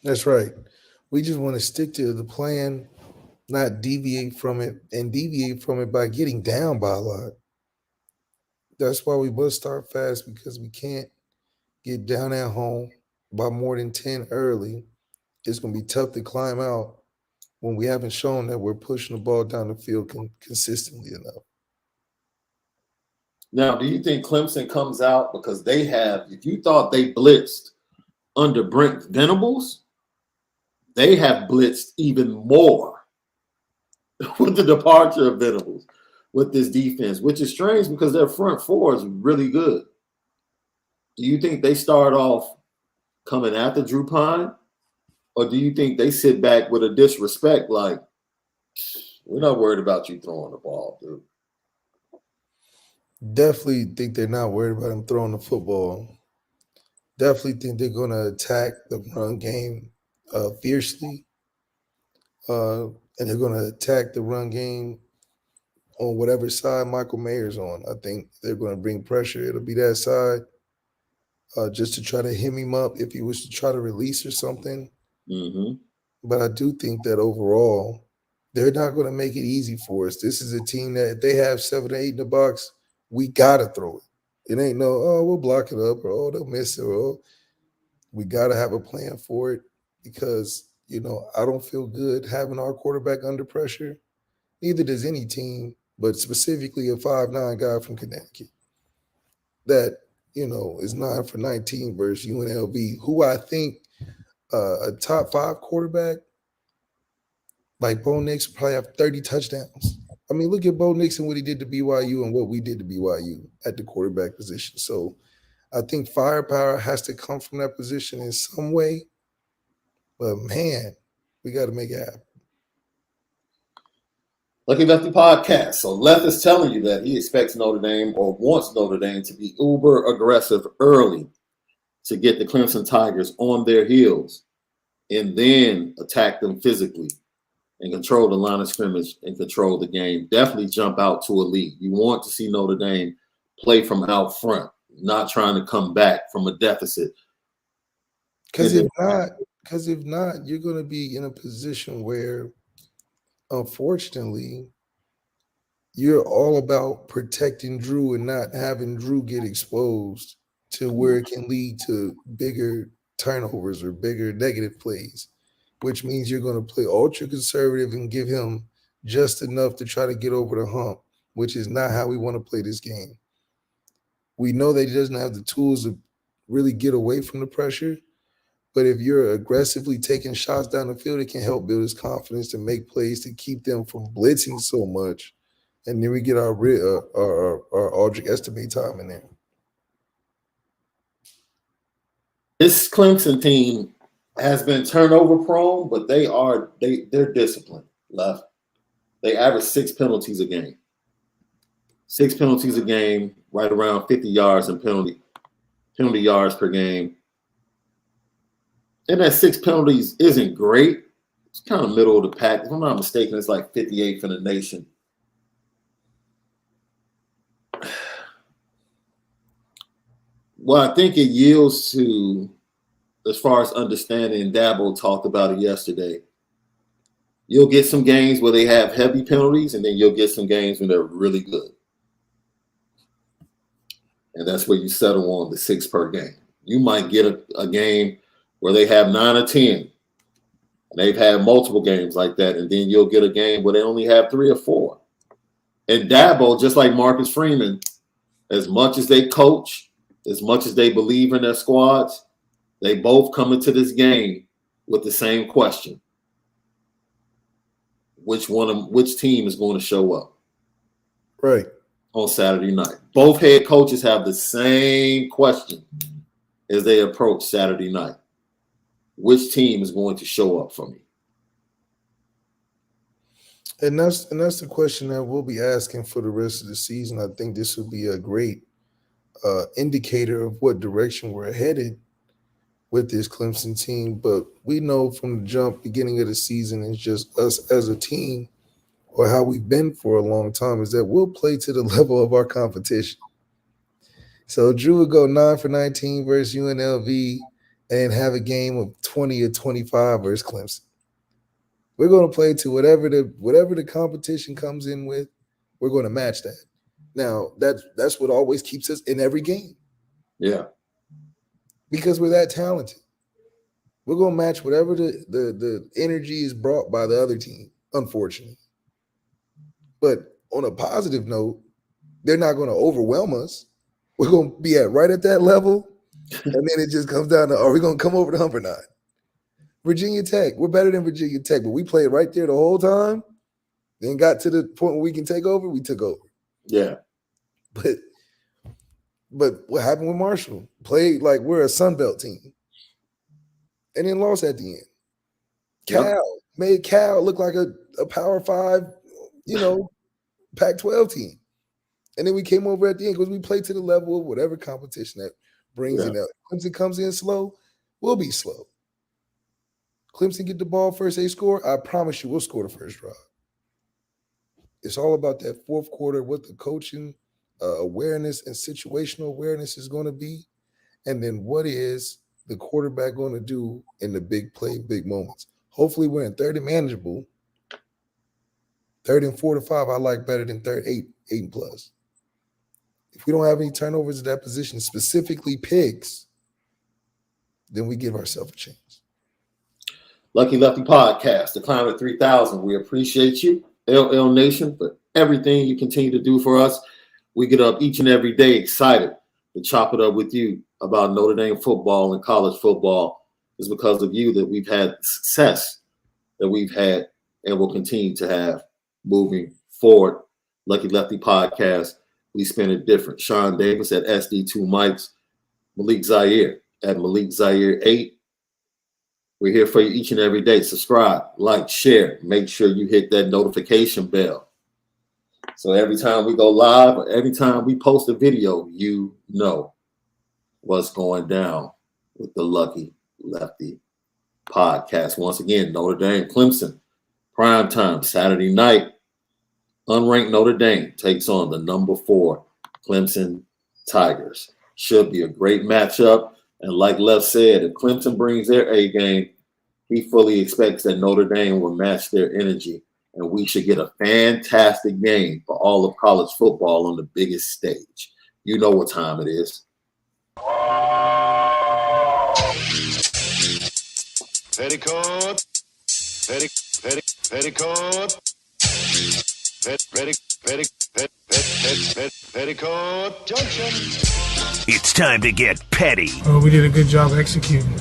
S2: That's right. We just want to stick to the plan, not deviate from it, and deviate from it by getting down by a lot. That's why we must start fast, because we can't get down at home by more than 10 early. It's going to be tough to climb out when we haven't shown that we're pushing the ball down the field consistently enough.
S1: Now, do you think Clemson comes out because they have, if you thought they blitzed under Brent Venables, they have blitzed even more with the departure of Venables with this defense, which is strange because their front 4 is really good. Do you think they start off coming after Drew Pine, or do you think they sit back with a disrespect like, we're not worried about you throwing the ball, dude?
S2: Definitely think they're not worried about him throwing the football. Definitely think they're going to attack the run game fiercely. And they're going to attack the run game on whatever side Michael Mayer's on. I think they're going to bring pressure. It'll be that side just to try to hem him up if he was to try to release or something.
S1: Mm-hmm.
S2: But I do think that overall, they're not going to make it easy for us. This is a team that if they have 7 or 8 in the box, we got to throw it. It ain't we'll block it up, or they'll miss it. Or we got to have a plan for it, because, I don't feel good having our quarterback under pressure. Neither does any team, but specifically a 5'9" guy from Connecticut that, is 9 for 19 versus UNLV, who I think a top 5 quarterback like Bo Nix would probably have 30 touchdowns. I mean, look at Bo Nix and what he did to BYU and what we did to BYU at the quarterback position. So I think firepower has to come from that position in some way. But, man, we got to make it happen.
S1: Lucky Lefty podcast. So Left is telling you that he expects Notre Dame, or wants Notre Dame, to be uber aggressive early to get the Clemson Tigers on their heels and then attack them physically and control the line of scrimmage and control the game. Definitely jump out to a lead. You want to see Notre Dame play from out front, not trying to come back from a deficit.
S2: Because if not, you're going to be in a position where, unfortunately, you're all about protecting Drew and not having Drew get exposed to where it can lead to bigger turnovers or bigger negative plays, which means you're going to play ultra conservative and give him just enough to try to get over the hump, which is not how we want to play this game. We know that he doesn't have the tools to really get away from the pressure, but if you're aggressively taking shots down the field, it can help build his confidence to make plays to keep them from blitzing so much. And then we get our Aldrich estimate time in there.
S1: This Clemson team has been turnover prone, but they're disciplined. Left. They average 6 penalties a game. 6 penalties a game, right around 50 yards in penalty yards per game. And that 6 penalties isn't great. It's kind of middle of the pack. If I'm not mistaken, it's like 58th in the nation. Well, I think it yields to, as far as understanding, and Dabo talked about it yesterday, you'll get some games where they have heavy penalties, and then you'll get some games when they're really good. And that's where you settle on the 6 per game. You might get a game where they have 9 or 10. And they've had multiple games like that, and then you'll get a game where they only have 3 or 4. And Dabo, just like Marcus Freeman, as much as they coach, as much as they believe in their squads, they both come into this game with the same question. Which team is going to show up?
S2: Right.
S1: On Saturday night. Both head coaches have the same question as they approach Saturday night. Which team is going to show up for me?
S2: And that's the question that we'll be asking for the rest of the season. I think this will be a great indicator of what direction we're headed with this Clemson team. But we know from the beginning of the season, it's just us as a team, or how we've been for a long time, is that we'll play to the level of our competition. So Drew would go 9 for 19 versus UNLV and have a game of 20 or 25 versus Clemson. We're going to play to whatever the competition comes in with. We're going to match that. Now, that's what always keeps us in every game.
S1: Yeah.
S2: Because we're that talented. We're going to match whatever the energy is brought by the other team, unfortunately. But on a positive note, they're not going to overwhelm us. We're going to be right at that level, and then it just comes down to, are we going to come over the hump or not? Virginia Tech, we're better than Virginia Tech, but we played right there the whole time, then got to the point where we can take over, we took over.
S1: Yeah.
S2: But what happened with Marshall? Played like we're a Sun Belt team, and then lost at the end. Cal made Cal look like a Power 5, Pac-12 team. And then we came over at the end because we played to the level of whatever competition that brings in. Clemson comes in slow, we'll be slow. Clemson get the ball first, they score, I promise you we'll score the first drive. It's all about that fourth quarter, what the coaching awareness and situational awareness is going to be, and then what is the quarterback going to do in the big play, big moments. Hopefully we're in third and manageable. Third and 4 to 5, I like better than third 8 and plus. If we don't have any turnovers at that position, specifically picks, then we give ourselves a chance.
S1: Lucky Lefty Podcast, the Climate 3000. We appreciate you, LL Nation, for everything you continue to do for us. We get up each and every day excited to chop it up with you about Notre Dame football and college football. It's because of you that we've had success that we've had and will continue to have moving forward. Lucky Lefty Podcast, we spin it different. Shaun Davis at SD2 Mics, Malik Zaire at Malik Zaire 8. We're here for you each and every day. Subscribe, like, share. Make sure you hit that notification bell. So every time we go live or every time we post a video, you know what's going down with the Lucky Lefty Podcast. Once again, Notre Dame, Clemson, Prime time, Saturday night. Unranked Notre Dame takes on the number 4 Clemson Tigers. Should be a great matchup. And like Left said, if Clemson brings their A game, he fully expects that Notre Dame will match their energy. And we should get a fantastic game for all of college football on the biggest stage. You know what time it is.
S7: Petticoat, petticoat, petticoat junction.
S8: It's time to get petty
S9: Oh, we did a good job executing.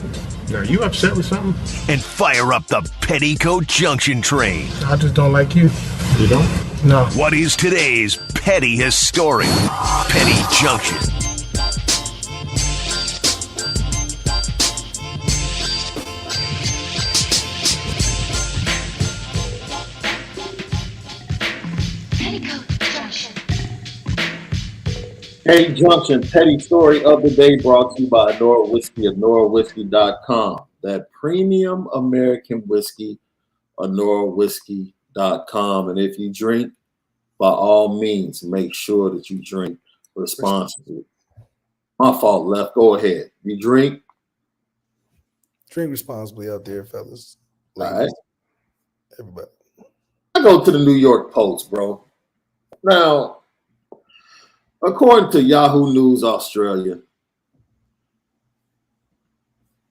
S10: Are you upset with something?
S8: and fire up the Petticoat Junction train.
S9: I just don't like you.
S10: You don't?
S9: No.
S8: What is today's petty historic Petty Junction?
S1: Petty Junction, petty story of the day brought to you by Onora Whiskey at NoraWhiskey.com. That premium American whiskey, OnoraWhiskey.com. And if you drink, by all means, make sure that you drink responsibly. My fault, Left. Go ahead. You drink?
S2: Drink responsibly out there, fellas.
S1: All right.
S2: Everybody.
S1: I go to the New York Post, bro. Now, according to Yahoo News Australia,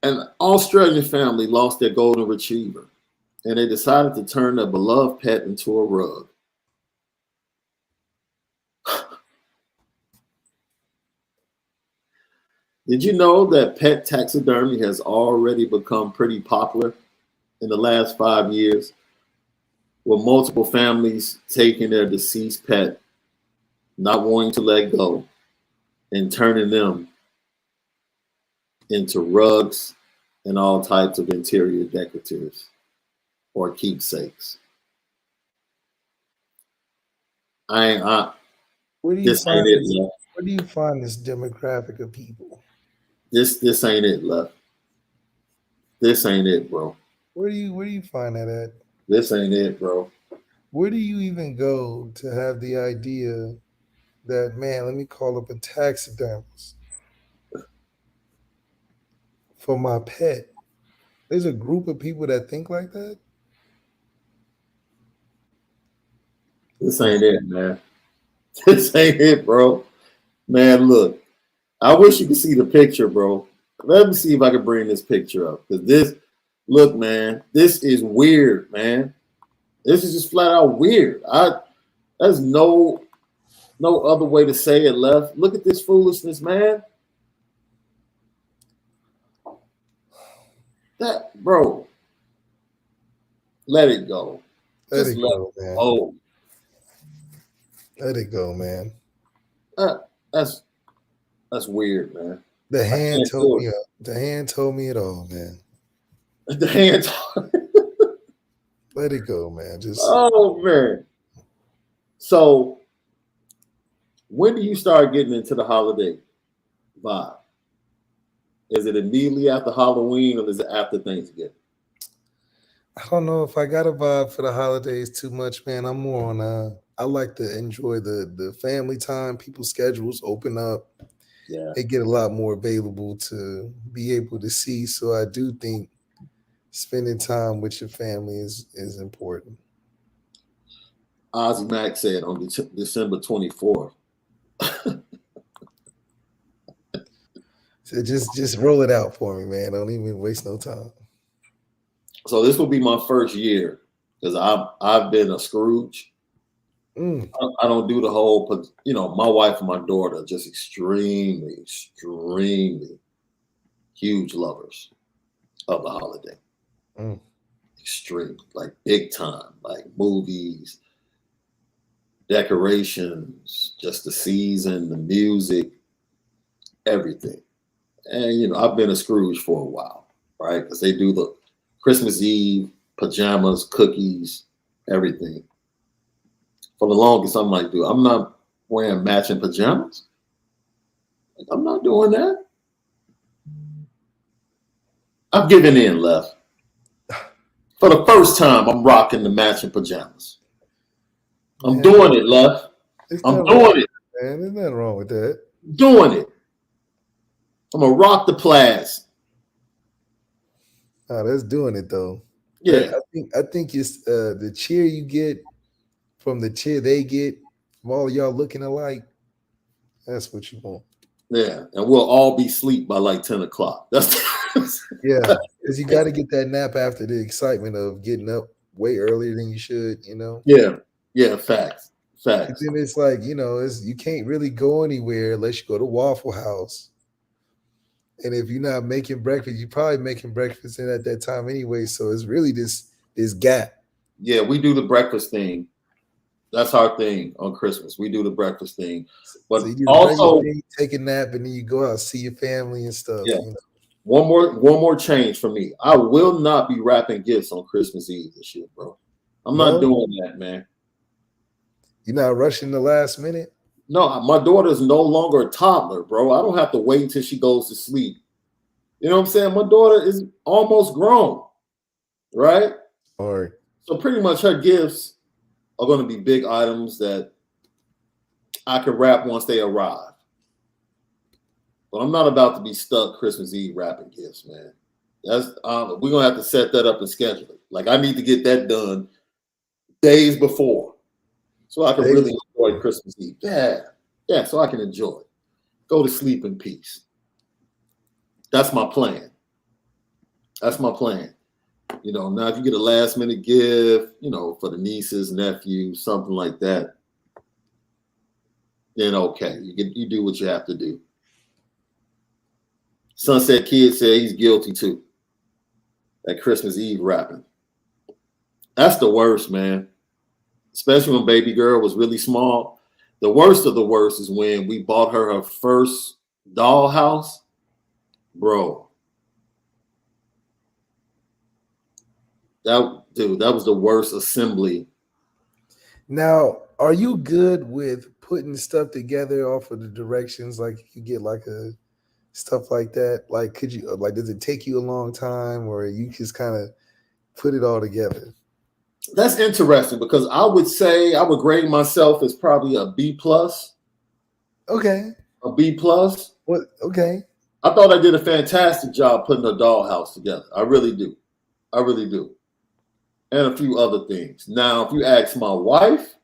S1: an Australian family lost their golden retriever, and they decided to turn their beloved pet into a rug. Did you know that pet taxidermy has already become pretty popular in the last 5 years, with multiple families taking their deceased pet, not wanting to let go, and turning them into rugs and all types of interior decoratives or keepsakes?
S2: Where do you
S1: This
S2: find
S1: ain't it,
S2: this,
S1: Left.
S2: where do you find this demographic of people?
S1: This ain't it, Left. This ain't it, bro.
S2: Where do you find that at?
S1: This ain't it, bro.
S2: Where do you even go to have the idea that, man, let me call up a taxidermist for my pet? There's a group of people that think like that.
S1: This ain't it, man. This ain't it, bro. Man, look. I wish you could see the picture, bro. Let me see if I can bring this picture up. Because this, look, man, this is weird, man. This is just flat out weird. There's no other way to say it, Left. Look at this foolishness, man. That, bro. Let it go.
S2: Let
S1: Just
S2: it go, man.
S1: Oh,
S2: Let it go, man.
S1: that's weird, man.
S2: The hand
S1: can't
S2: told
S1: do
S2: me. The hand told me it all, man.
S1: The hand.
S2: Let it go, man. Just
S1: Oh man. So when do you start getting into the holiday vibe? Is it immediately after Halloween or is it after Thanksgiving?
S2: I don't know if I got a vibe for the holidays too much, man. I'm more on I like to enjoy the family time. People's schedules open up.
S1: Yeah.
S2: They get a lot more available to be able to see. So I do think spending time with your family is important.
S1: Ozzy Mack said on December 24th.
S2: So just roll it out for me, man. Don't even waste no time.
S1: So this will be my first year because I've been a Scrooge. I don't do the whole, my wife and my daughter are just extremely huge lovers of the holiday. Extreme, like big time, like movies, decorations, just the season, the music, everything. And, I've been a Scrooge for a while, right? Because they do the Christmas Eve, pajamas, cookies, everything. For the longest, I'm like, dude, I'm not wearing matching pajamas. Like, I'm not doing that. I've given in, Left. For the first time, I'm rocking the matching pajamas. I'm
S2: Man,
S1: doing it, Left.
S2: there's
S1: I'm
S2: nothing wrong,
S1: doing it.
S2: man. There's nothing wrong with that.
S1: Doing it. I'm gonna rock the plaids.
S2: No, that's doing it though.
S1: Yeah.
S2: I think it's the cheer you get from the cheer they get from all y'all looking alike. That's what you want.
S1: Yeah. And we'll all be asleep by like 10 o'clock. That's
S2: Yeah, because you got to get that nap after the excitement of getting up way earlier than you should, you know?
S1: Yeah. Yeah, facts.
S2: And
S1: Facts.
S2: then it's like, you know, you can't really go anywhere unless you go to Waffle House. And if you're not making breakfast, you're probably making breakfast in at that time anyway. So it's really this gap.
S1: Yeah, we do the breakfast thing. That's our thing on Christmas. We do the breakfast thing. But
S2: So you do the
S1: also,
S2: breakfast thing, take a nap, and then you go out, see your family and stuff.
S1: yeah.
S2: You know?
S1: One more change for me. I will not be wrapping gifts on Christmas Eve this year, bro. I'm not doing that, man.
S2: You're not rushing the last minute?
S1: No, my daughter's no longer a toddler, bro. I don't have to wait until she goes to sleep. You know what I'm saying? My daughter is almost grown, right?
S2: Or
S1: So pretty much her gifts are going to be big items that I can wrap once they arrive. But I'm not about to be stuck Christmas Eve wrapping gifts, man. That's we're gonna have to set that up and schedule it. Like I need to get that done days before, so I can really enjoy Christmas Eve. Yeah, so I can enjoy it. Go to sleep in peace. That's my plan. That's my plan. You know, now if you get a last minute gift, you know, for the nieces, nephews, something like that, then okay, you do what you have to do. Sunset Kid said he's guilty too. That Christmas Eve wrapping. That's the worst, man. Especially when baby girl was really small. The worst of the worst is when we bought her first dollhouse. Bro. That was the worst assembly.
S2: now, are you good with putting stuff together off of the directions? Like you get like a stuff like that. Like, could you does it take you a long time, or you just kind of put it all together?
S1: That's interesting because I would say I would grade myself as probably a B plus.
S2: Okay.
S1: A B plus.
S2: What? Okay.
S1: I thought I did a fantastic job putting a dollhouse together. I really do. I really do. And a few other things. Now, if you ask my wife,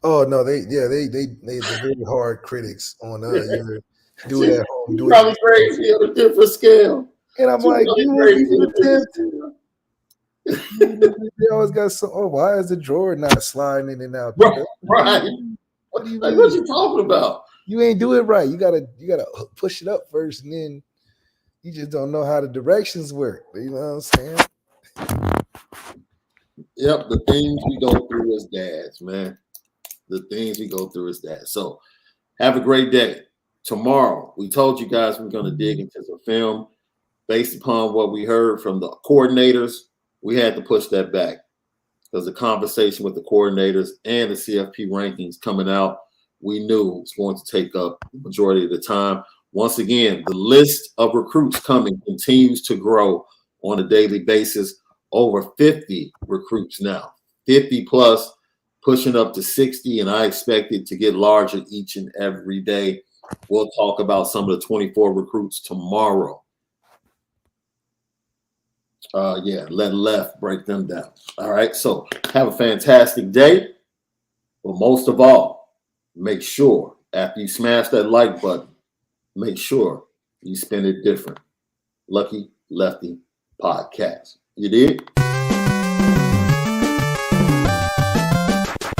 S2: oh no, they're very hard critics on your do it at home. Do
S1: probably
S2: it
S1: grades me on a different scale.
S2: and I'm like, you won't even attempt. They always got so. Oh, why is the drawer not sliding in and out?
S1: Right.
S2: What do you
S1: Like,
S2: mean?
S1: what you talking about?
S2: You ain't do it right. You gotta push it up first, and then you just don't know how the directions work. You know what I'm saying?
S1: Yep, the things we go through as dads, man. The things we go through as dads. So have a great day. Tomorrow, we told you guys we're going to dig into some film based upon what we heard from the coordinators. We had to push that back because the conversation with the coordinators and the CFP rankings coming out, we knew it was going to take up the majority of the time. Once again, the list of recruits coming continues to grow on a daily basis. Over 50 recruits now, 50 plus, pushing up to 60, and I expect it to get larger each and every day. We'll talk about some of the 24 recruits tomorrow. Let Left break them down. All right, so have a fantastic day. But most of all, make sure after you smash that like button, make sure you spend it different. Lucky Lefty Podcast. You did?